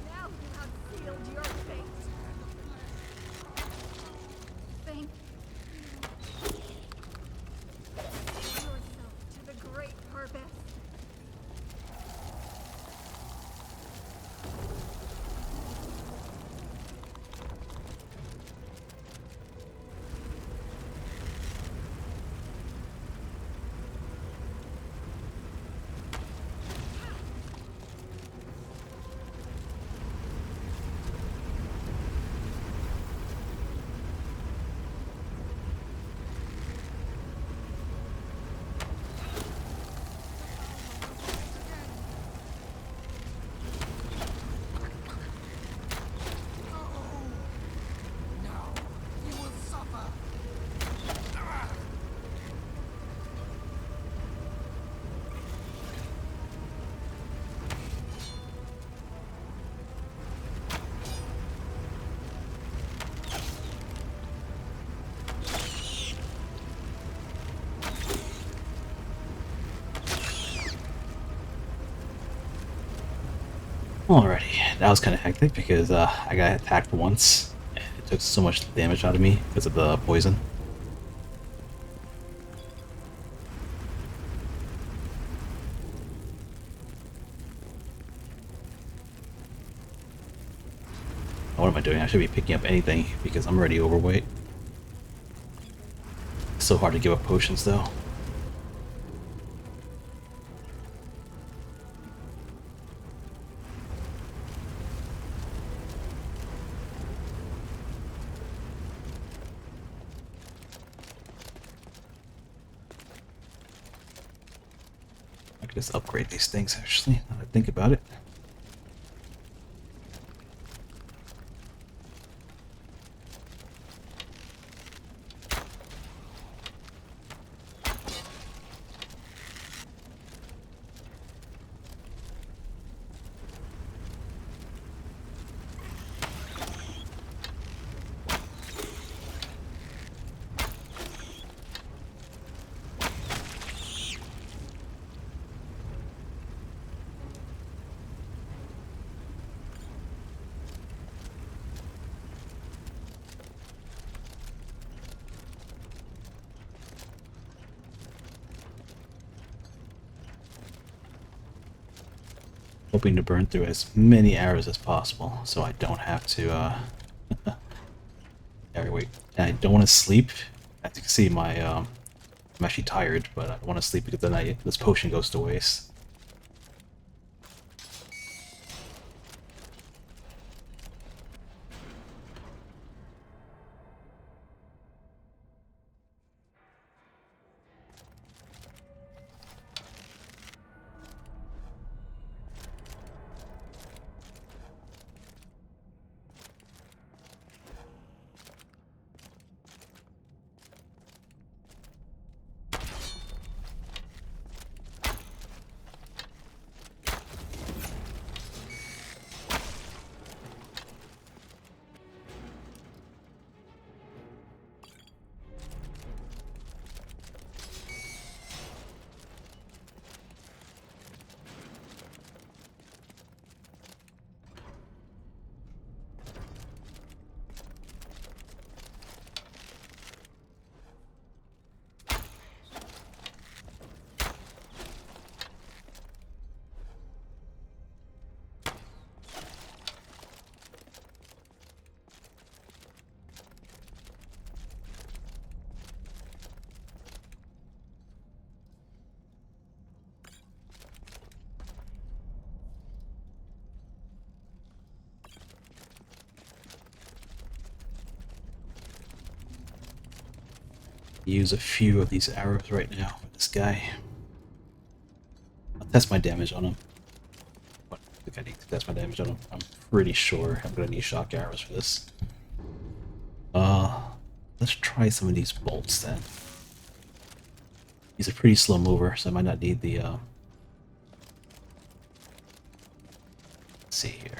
Now you have sealed your fate. Thank you. Alrighty, that was kind of hectic because I got attacked once and it took so much damage out of me because of the poison. What am I doing? I should be picking up anything because I'm already overweight. It's so hard to give up potions though. I could just upgrade these things actually, now that I think about it. Hoping to burn through as many arrows as possible so I don't have to wait. And I don't want to sleep. As you can see, I'm actually tired, but I don't want to sleep because then this potion goes to waste. Use a few of these arrows right now with this guy. I'll test my damage on him. What? I think I need to test my damage on him. I'm pretty sure I'm gonna need shock arrows for this. Let's try some of these bolts then. He's a pretty slow mover, so I might not need the let's see here.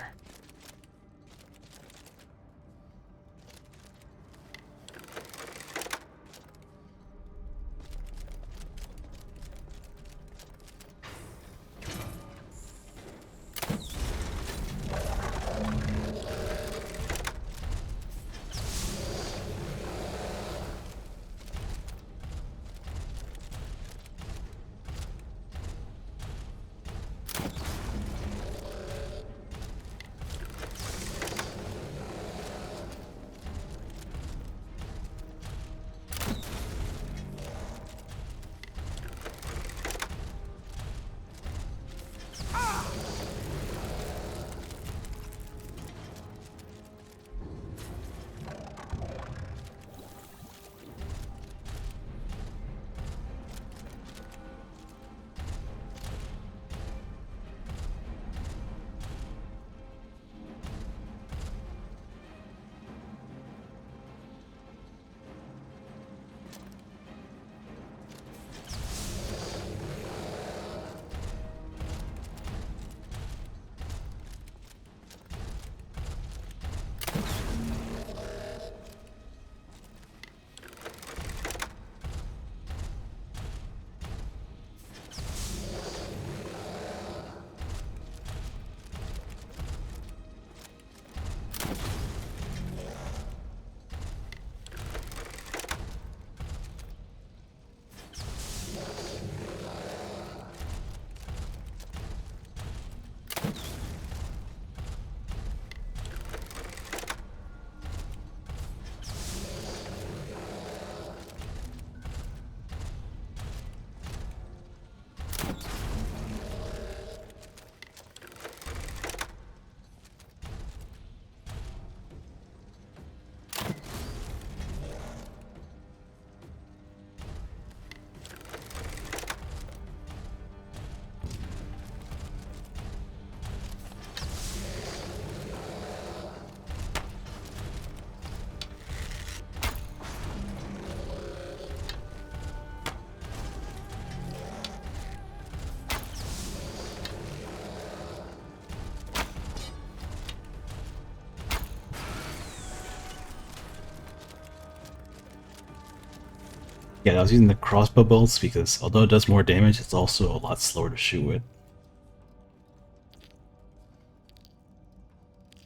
Yeah, I was using the crossbow bolts because although it does more damage, it's also a lot slower to shoot with.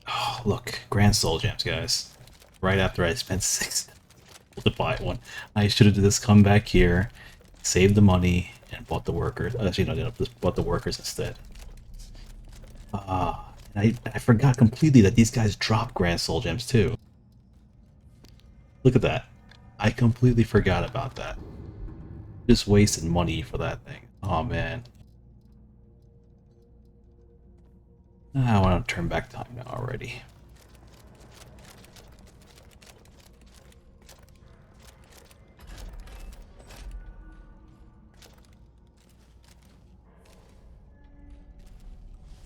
Oh, look, Grand Soul Gems, guys. Right after I spent 6 to buy one, I should have did this come back here, saved the money, and bought the workers. Actually, no, I just bought the workers instead. I forgot completely that these guys drop Grand Soul Gems too. Look at that. I completely forgot about that. Just wasted money for that thing. Oh man. I want to turn back time now already.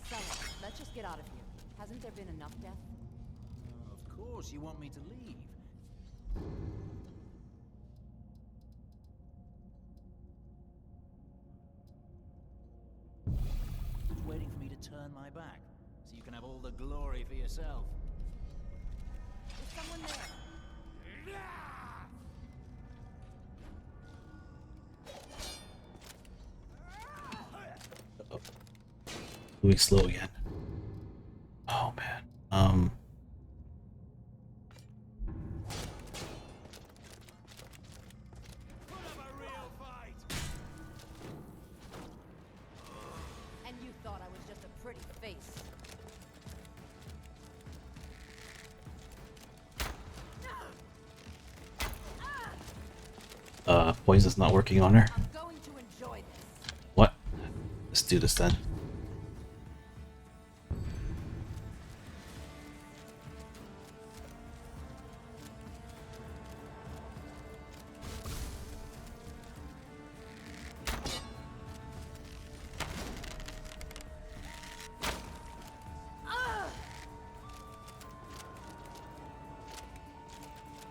Sell it. Let's just get out of here. Hasn't there been enough death? Of course, you want me to leave. Just waiting for me to turn my back, so you can have all the glory for yourself. Is someone there? Moving slow again. Oh man. And you thought I was just a pretty face. Poison's not working on her. I'm going to enjoy this. What? Let's do this then.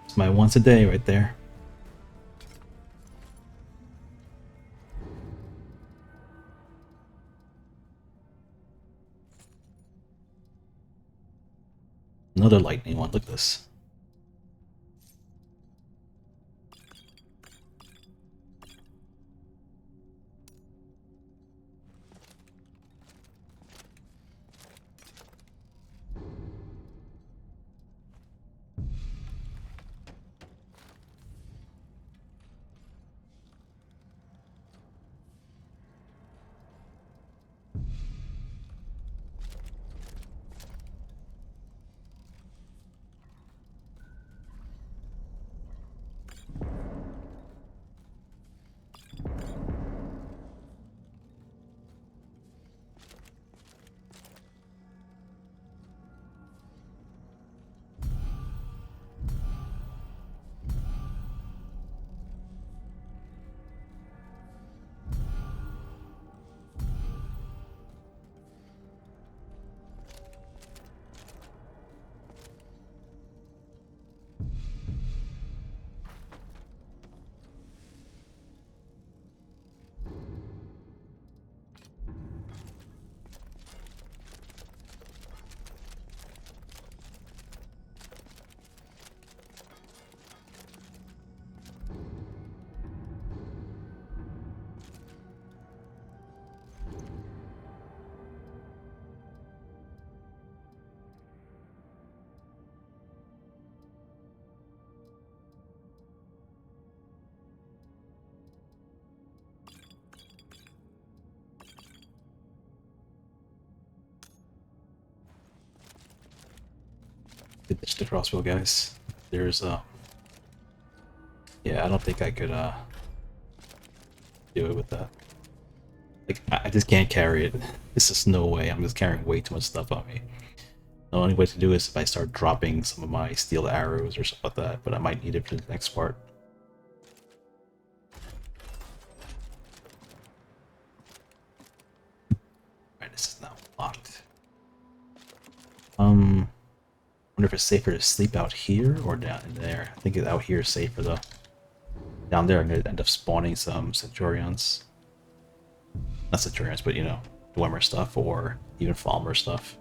It's my once a day right there. Another lightning one, look at this. Ditch the crossbow, guys. There's yeah, I don't think I could do it with that. Like I just can't carry it. It's just no way. I'm just carrying way too much stuff on me. The only way to do it is if I start dropping some of my steel arrows or something like that, but I might need it for the next part. Alright, this is now locked. Wonder if it's safer to sleep out here or down in there. I think out here is safer though. Down there I'm gonna end up spawning some Centurions. Not Centurions, but you know, Dwemer stuff or even Falmer stuff.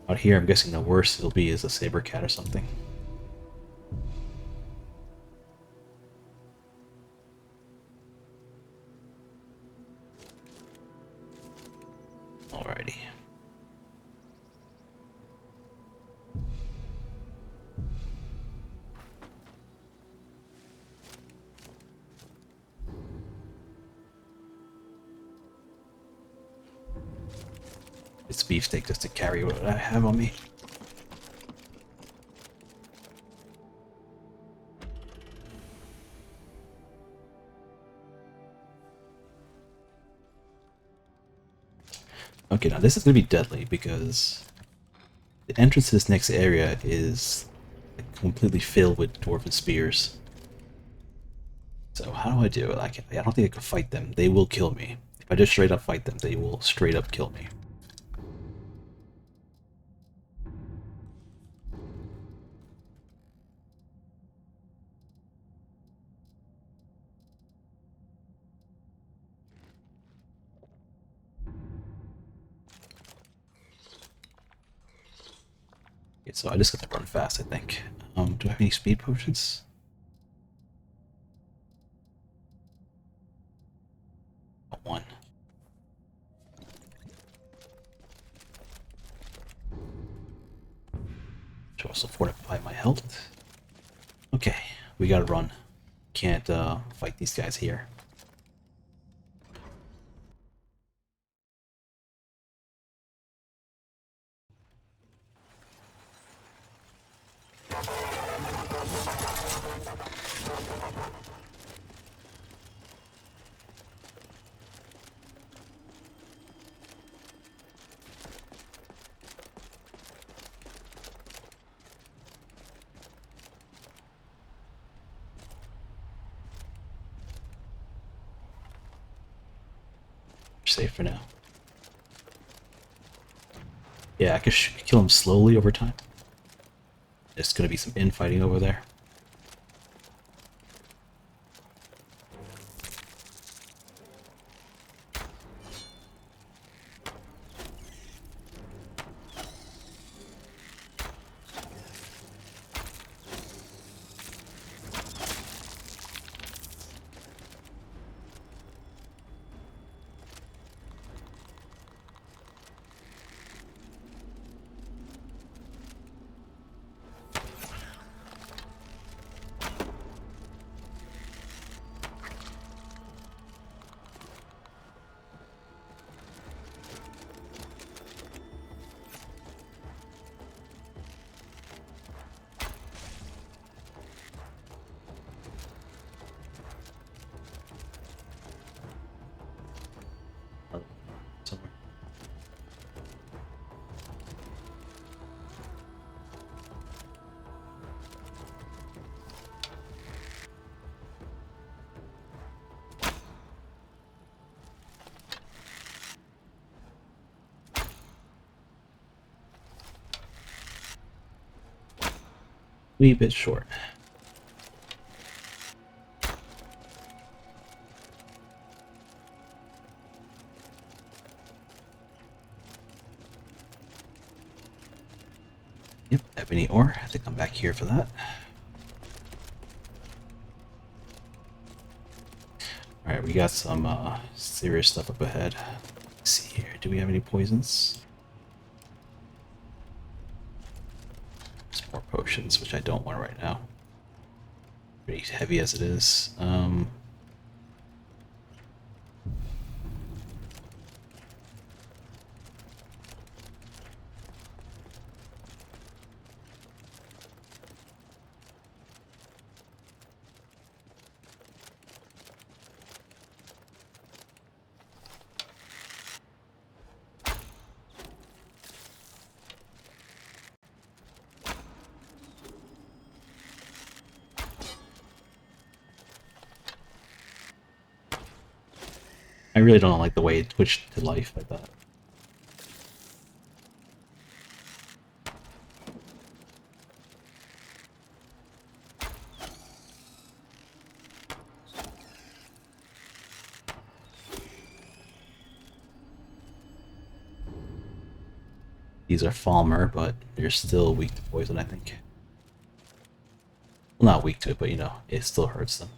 Out here I'm guessing the worst it'll be is a saber cat or something. Alrighty. It's beefsteak just to carry what I have on me. Okay, now this is going to be deadly because the entrance to this next area is completely filled with dwarven spears. So how do I do it? I don't think I can fight them. They will kill me. If I just straight up fight them, they will straight up kill me. Okay, so I just got to run fast, I think. Do I have any speed potions? One. Should also fortify my health. Okay, we gotta run. Can't fight these guys here. Safe for now. Yeah, I could kill him slowly over time. There's gonna be some infighting over there. Somewhere. Wee bit short. Yep, ebony ore. I have to come back here for that. Alright, we got some serious stuff up ahead. Let's see here. Do we have any poisons? Some more potions, which I don't want right now. Pretty heavy as it is. I really don't like the way it twitched to life like that. These are Falmer, but they're still weak to poison, I think. Well, not weak to it, but you know, it still hurts them.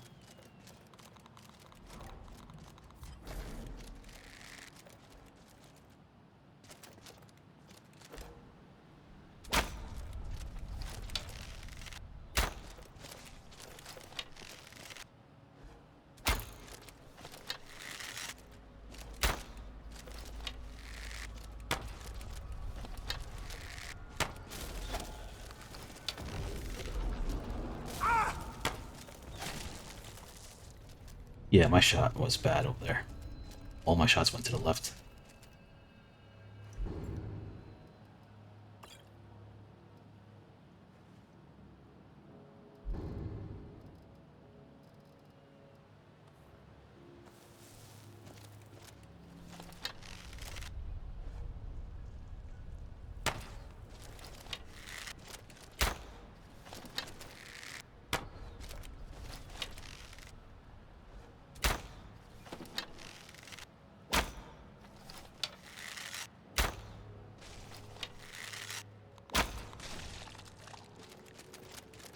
Yeah, my shot was bad over there. All my shots went to the left.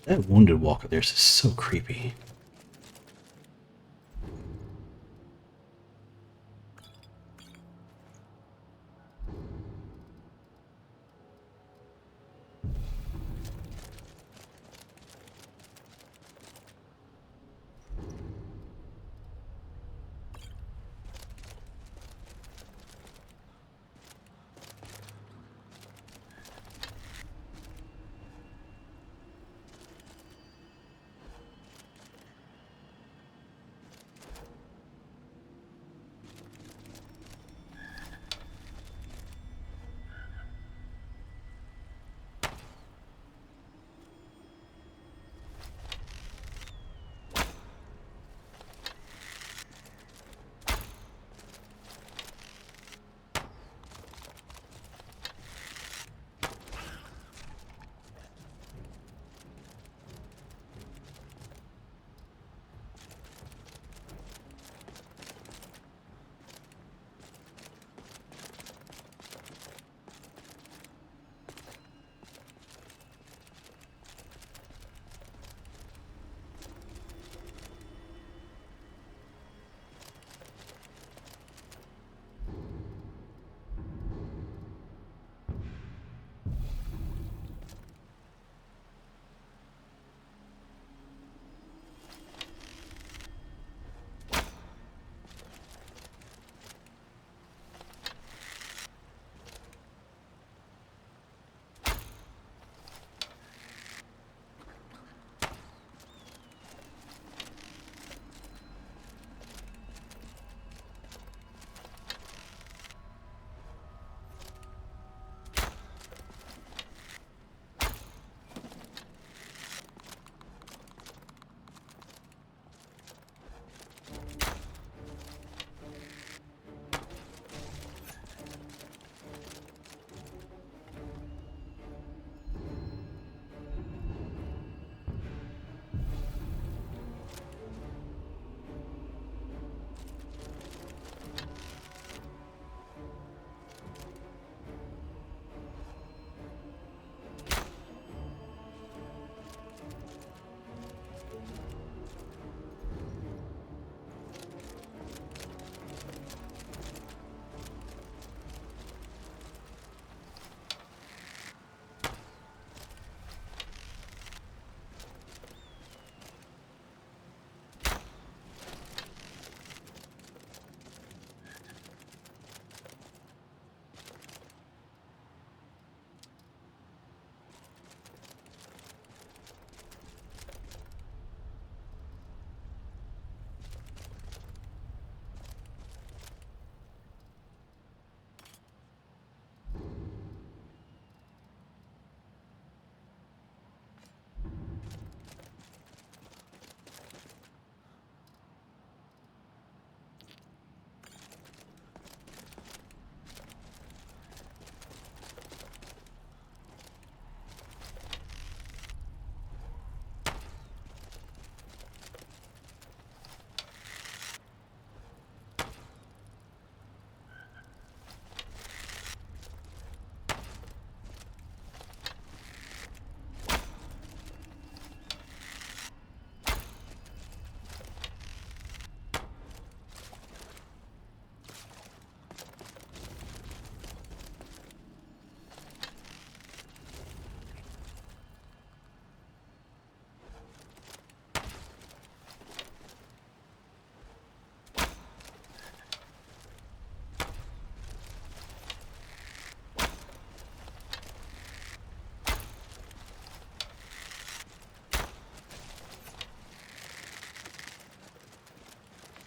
That wounded walker there is so creepy.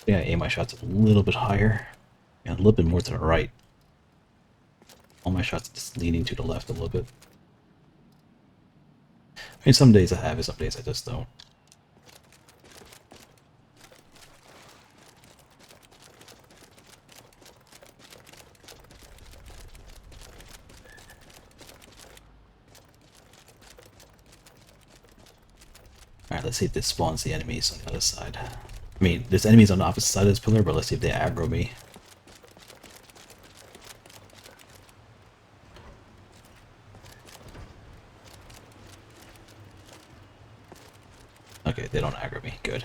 Yeah, aim my shots a little bit higher and a little bit more to the right. All my shots just leaning to the left a little bit. I mean, some days I have it, some days I just don't. Alright, let's see if this spawns the enemies on the other side. I mean, there's enemies on the opposite side of this pillar, but let's see if they aggro me. Okay, they don't aggro me. Good.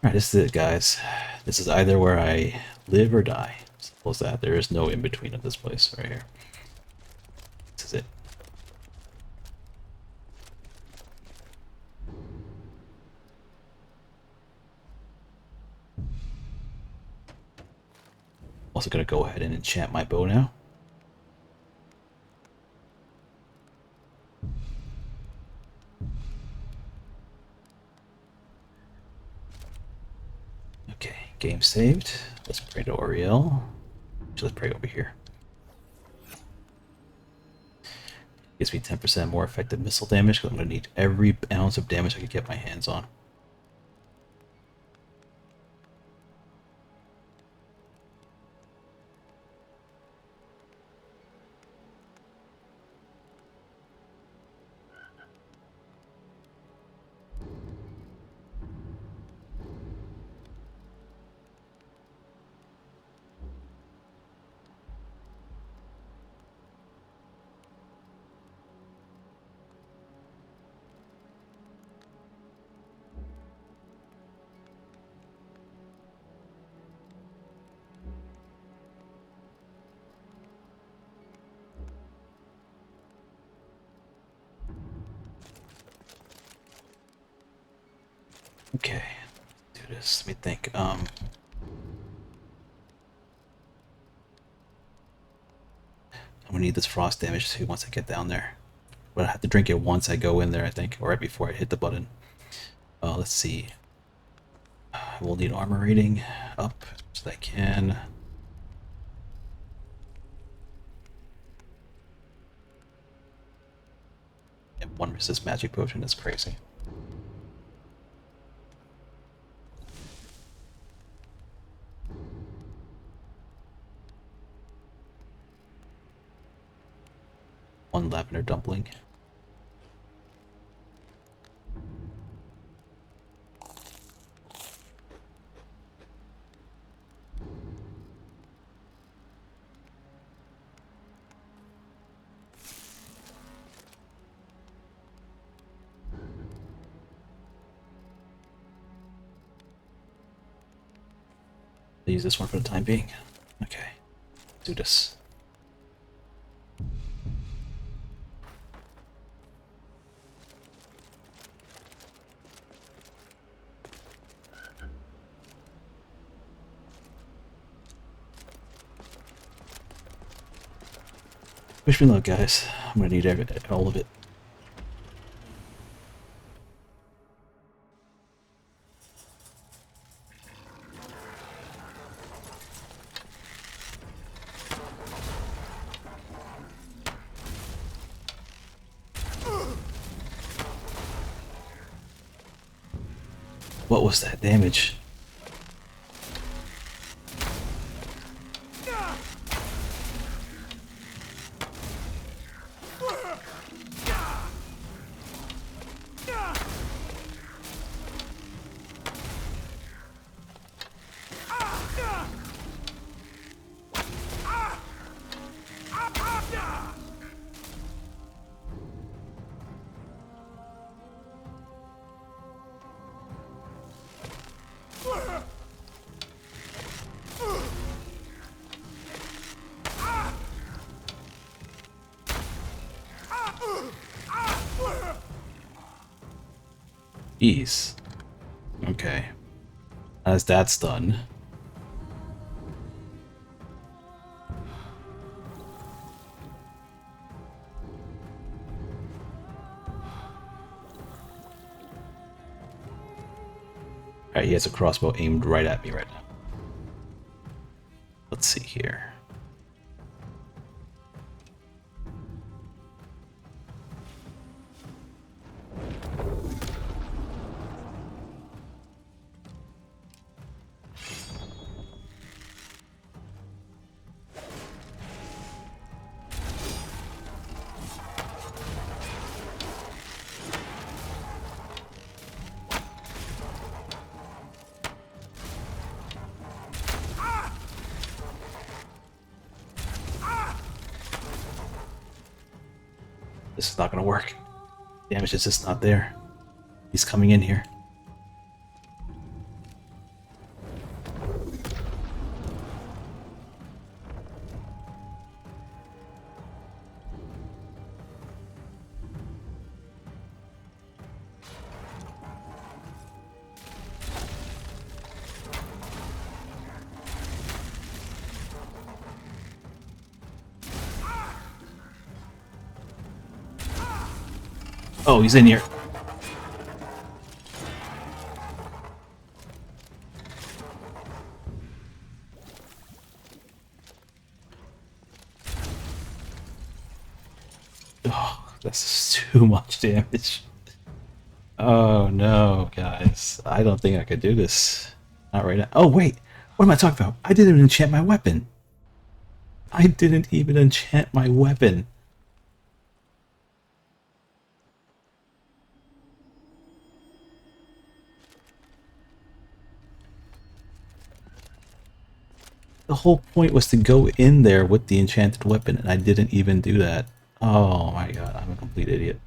Alright, this is it, guys. This is either where I live or die. Suppose that. There is no in-between of this place right here. This is it. Also gonna go ahead and enchant my bow now. Okay, game saved. Let's pray to Oriel. Let's pray over here. Gives me 10% more effective missile damage because I'm gonna need every ounce of damage I can get my hands on. Okay, let's do this. Let me think. I'm gonna need this frost damage too once I get down there. But I have to drink it once I go in there, I think, or right before I hit the button. Let's see. I will need armor rating up so that I can. Yeah, one resist magic potion is crazy. One lavender dumpling. I'll use this one for the time being. Okay, do this. Wish me luck, guys. I'm gonna need all of it. What was that damage? Jeez. Okay. As that's done. Alright, he has a crossbow aimed right at me right now. Let's see here. This is not gonna work. Damage is just not there. He's coming in here. Oh, he's in here. Oh, that's too much damage. Oh no, guys. I don't think I could do this. Not right now. Oh, wait. What am I talking about? I didn't even enchant my weapon. I didn't even enchant my weapon. The whole point was to go in there with the enchanted weapon, and I didn't even do that. Oh my god, I'm a complete idiot.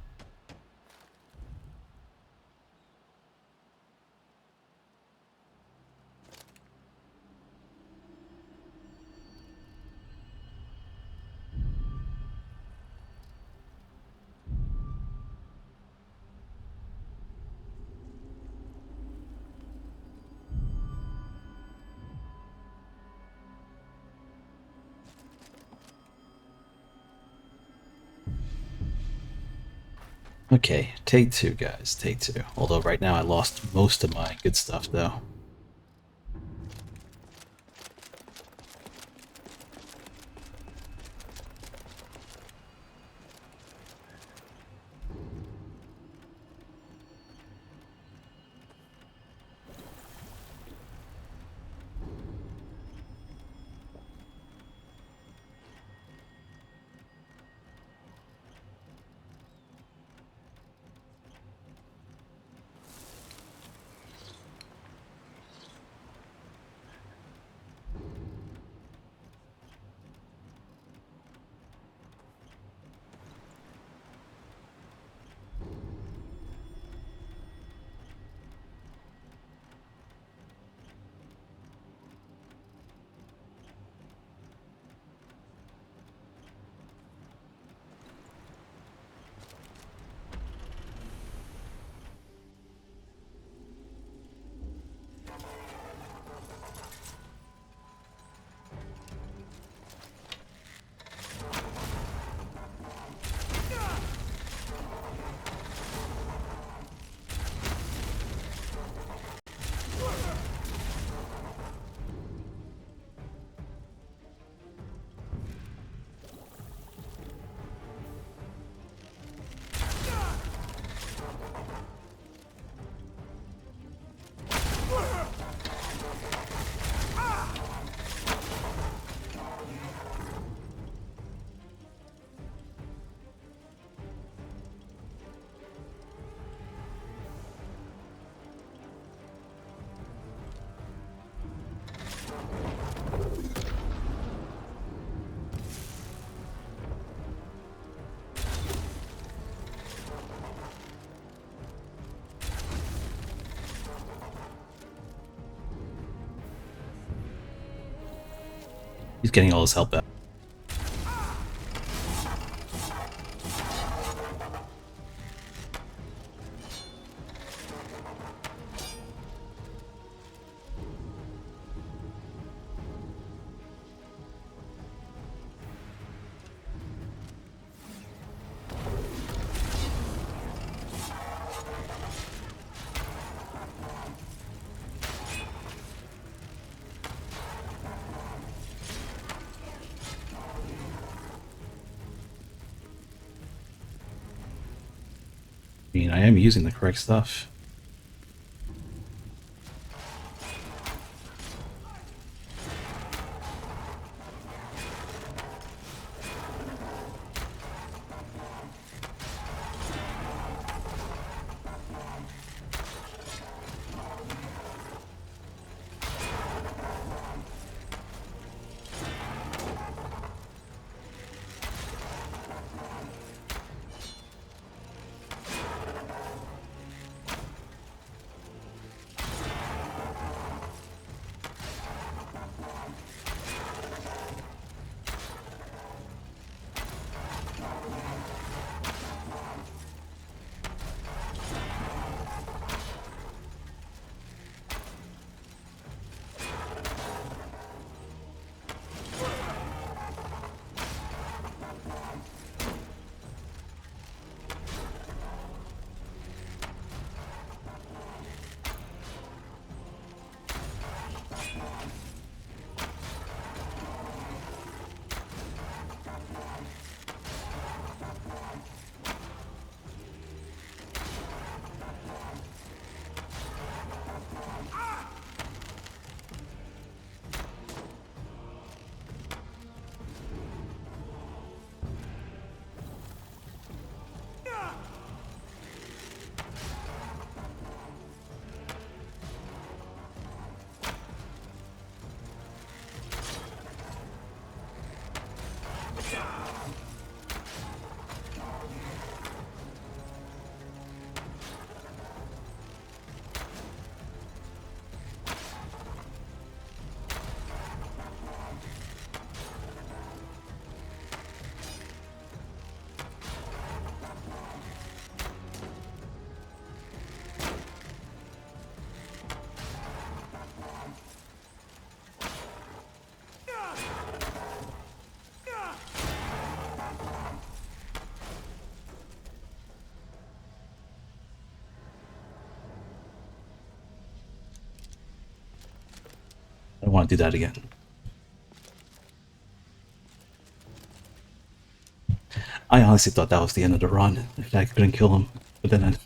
Okay, take two, guys, take two. Although right now I lost most of my good stuff, though. He's getting all his help back. mean, I am using the correct stuff. I don't want to do that again. I honestly thought that was the end of the run, if I couldn't kill him. But then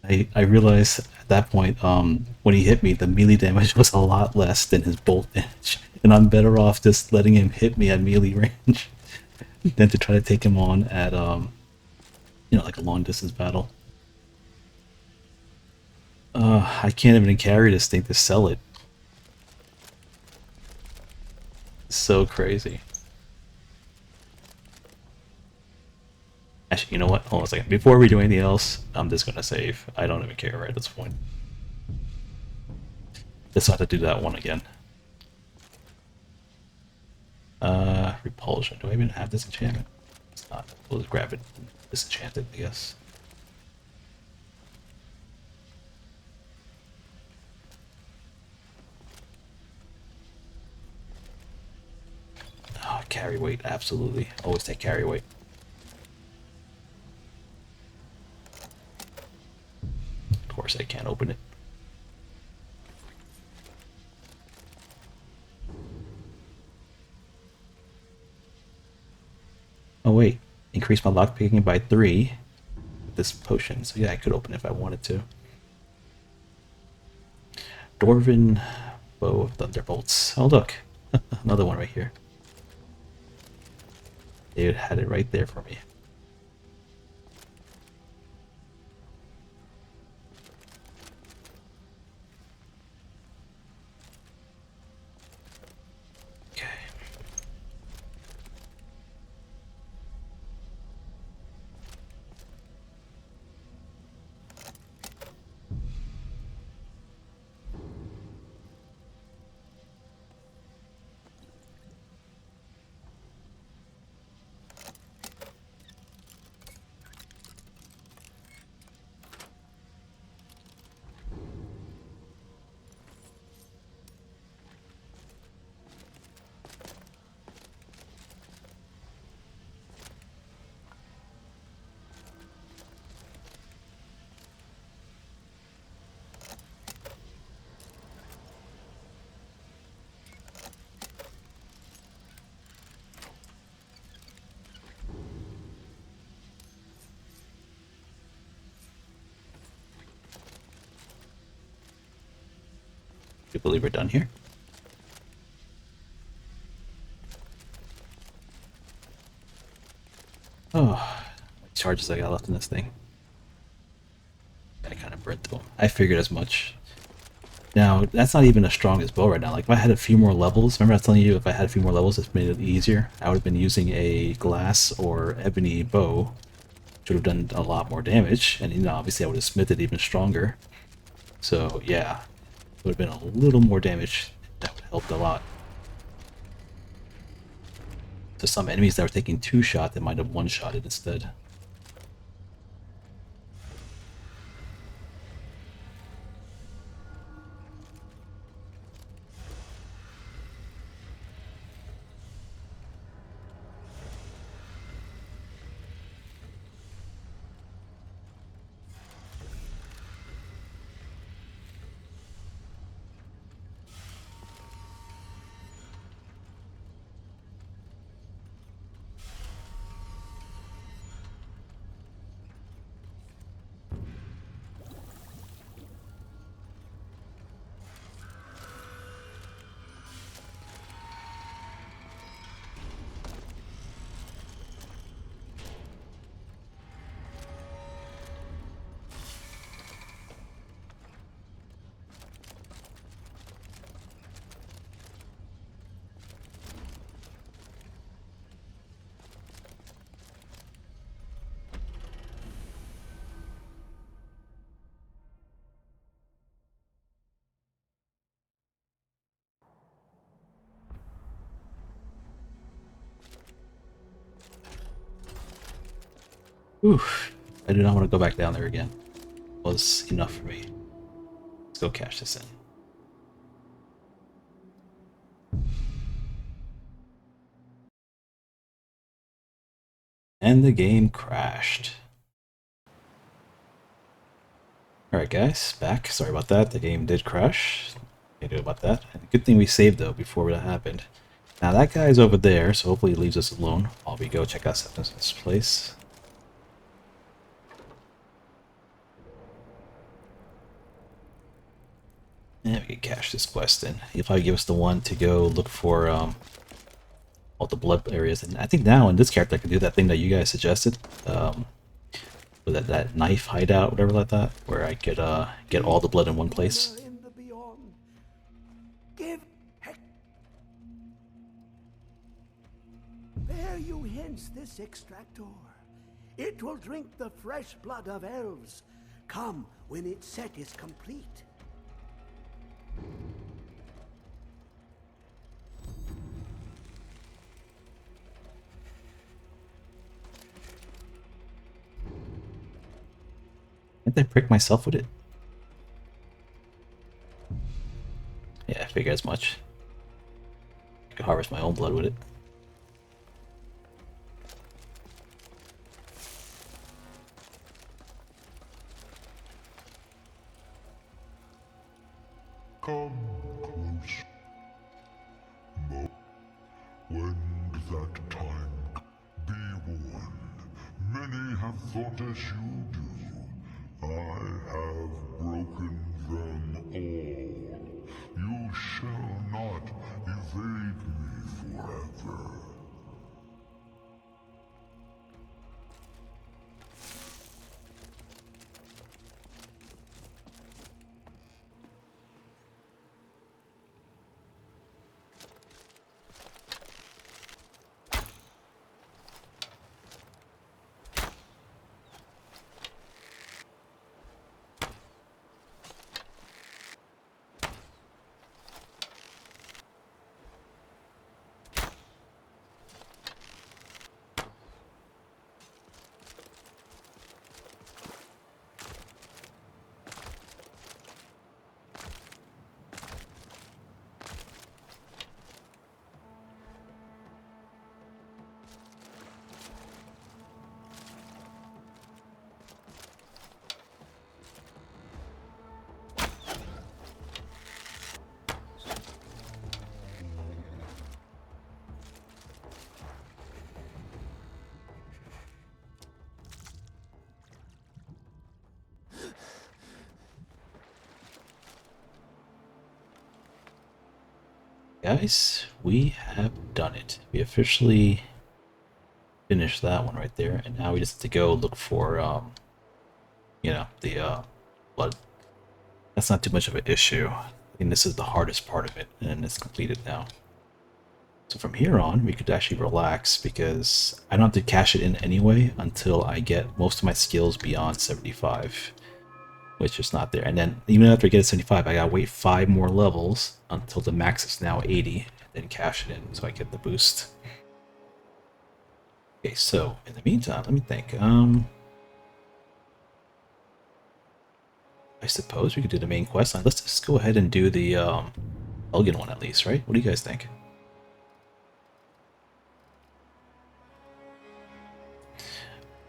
I realized at that point, when he hit me, the melee damage was a lot less than his bolt damage. And I'm better off just letting him hit me at melee range than to try to take him on at, you know, like a long distance battle. I can't even carry this thing to sell it. It's so crazy. Actually, you know what? Hold on a second. Before we do anything else, I'm just gonna save. I don't even care right at this point. Just have to do that one again. Repulsion. Do I even have this enchantment? It's not. We'll just grab it. Disenchanted, I guess. Oh, carry weight, absolutely. Always take carry weight. Of course, I can't open it. Oh wait, increase my lockpicking by 3 with this potion. So yeah, I could open it if I wanted to. Dwarven Bow of Thunderbolts. Oh look, another one right here. They had it right there for me. Okay. I believe we're done here. Oh, what charges I got left in this thing. I kind of burnt through them. I figured as much. Now, that's not even the strongest bow right now. Like, if I had a few more levels, remember I was telling you if I had a few more levels, it's made it easier. I would have been using a glass or ebony bow, which would have done a lot more damage, and you know, obviously I would have smithed it even stronger. So, yeah, it would have been a little more damage. That would have helped a lot. So some enemies that were taking 2 shots, they might have 1-shotted instead. Oof. I do not want to go back down there again. It was enough for me. Let's go cash this in. And the game crashed. Alright guys, back. Sorry about that. The game did crash. Can't do about that. Good thing we saved though before that happened. Now that guy's over there, so hopefully he leaves us alone while we go check out Septimus's place. And we can cash this quest in. He'll probably give us the one to go look for all the blood areas. And I think now in this character I can do that thing that you guys suggested. With that knife hideout, whatever like that, where I could get all the blood in one place. In the beyond. Give heck. Bear you hence this extractor. It will drink the fresh blood of elves. Come when its set is complete. Didn't I prick myself with it? Yeah, I figured as much. I could harvest my own blood with it. Come close. When that time be warned, many have thought as you do. I have broken them all. You shall not evade me forever. Guys, we have done it. We officially finished that one right there, and now we just have to go look for, you know, the blood. That's not too much of an issue. I think this is the hardest part of it, and it's completed now. So from here on, we could actually relax because I don't have to cash it in anyway until I get most of my skills beyond 75, which is not there. And then even after I get to 75, I gotta wait 5 more levels until the max is now 80, and then cash it in so I get the boost. Okay, so in the meantime, let me think. I suppose we could do the main quest line. Let's just go ahead and do the Elgin one at least, right? What do you guys think?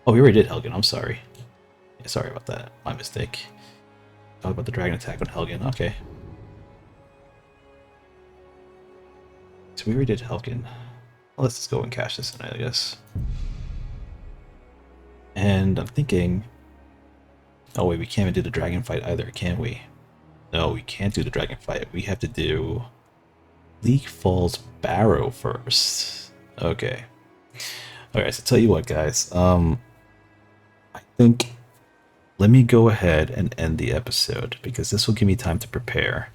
Oh, we already did Helgen. I'm sorry. Yeah, sorry about that. My mistake. Talk about the dragon attack on Helgen. Okay. So we already did Helgen. Well, let's just go and cash this in, I guess. And I'm thinking... Oh wait, we can't even do the dragon fight either, can we? No, we can't do the dragon fight. We have to do... League Falls Barrow first. Okay. Alright, so tell you what, guys. I think... Let me go ahead and end the episode, because this will give me time to prepare.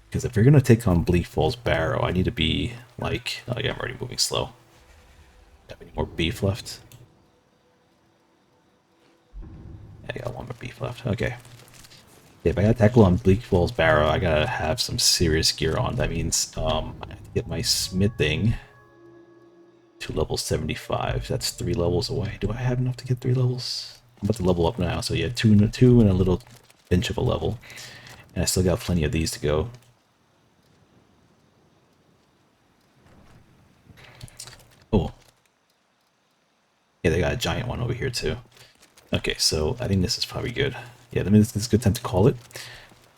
Because if you're going to take on Bleak Falls Barrow, I need to be, like... Oh yeah, I'm already moving slow. Have any more beef left? Yeah, I got 1 more beef left. Okay. Yeah, if I gotta tackle on Bleak Falls Barrow, I gotta have some serious gear on. That means I have to get my smithing to level 75. That's 3 levels away. Do I have enough to get 3 levels? I'm about to level up now, so yeah, 2 and a little inch of a level. And I still got plenty of these to go. Oh. Yeah, they got a giant one over here too. Okay, so I think this is probably good. Yeah, I mean, this is a good time to call it.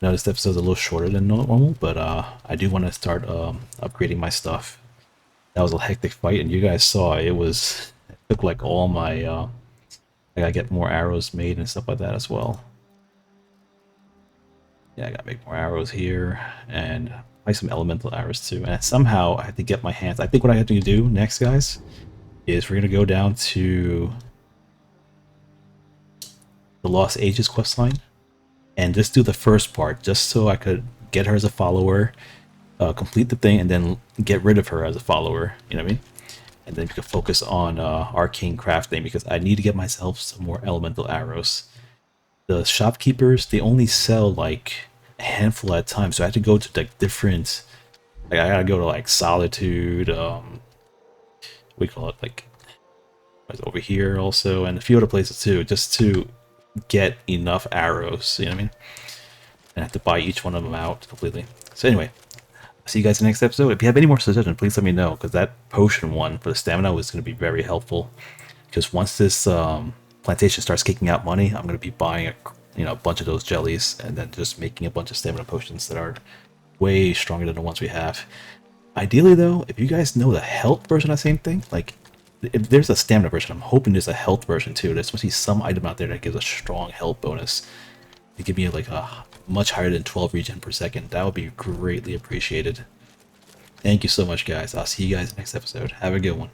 Now this episode's a little shorter than normal, but I do want to start upgrading my stuff. That was a hectic fight, and you guys saw it took like all my I gotta get more arrows made and stuff like that as well. Yeah, I gotta make more arrows here and like some elemental arrows too. And somehow I have to get my hands. I think what I have to do next, guys, is we're gonna go down to the Lost Ages questline and just do the first part, just so I could get her as a follower, complete the thing, and then get rid of her as a follower. You know what I mean? And then we can focus on arcane crafting, because I need to get myself some more elemental arrows. The shopkeepers, they only sell like a handful at a time, so I have to go to like different. Like I gotta go to like Solitude. We call it like over here also, and a few other places too, just to get enough arrows. You know what I mean? And I have to buy each one of them out completely. So anyway. See you guys in the next episode. If you have any more suggestions, please let me know, because that potion one for the stamina was going to be very helpful. Because once this plantation starts kicking out money, I'm going to be buying a bunch of those jellies and then just making a bunch of stamina potions that are way stronger than the ones we have. Ideally, though, if you guys know the health version of the same thing, like if there's a stamina version, I'm hoping there's a health version too. There's supposed to be some item out there that gives a strong health bonus. To give me like a much higher than 12 regen per second. That would be greatly appreciated. Thank you so much, guys. I'll see you guys next episode. Have a good one.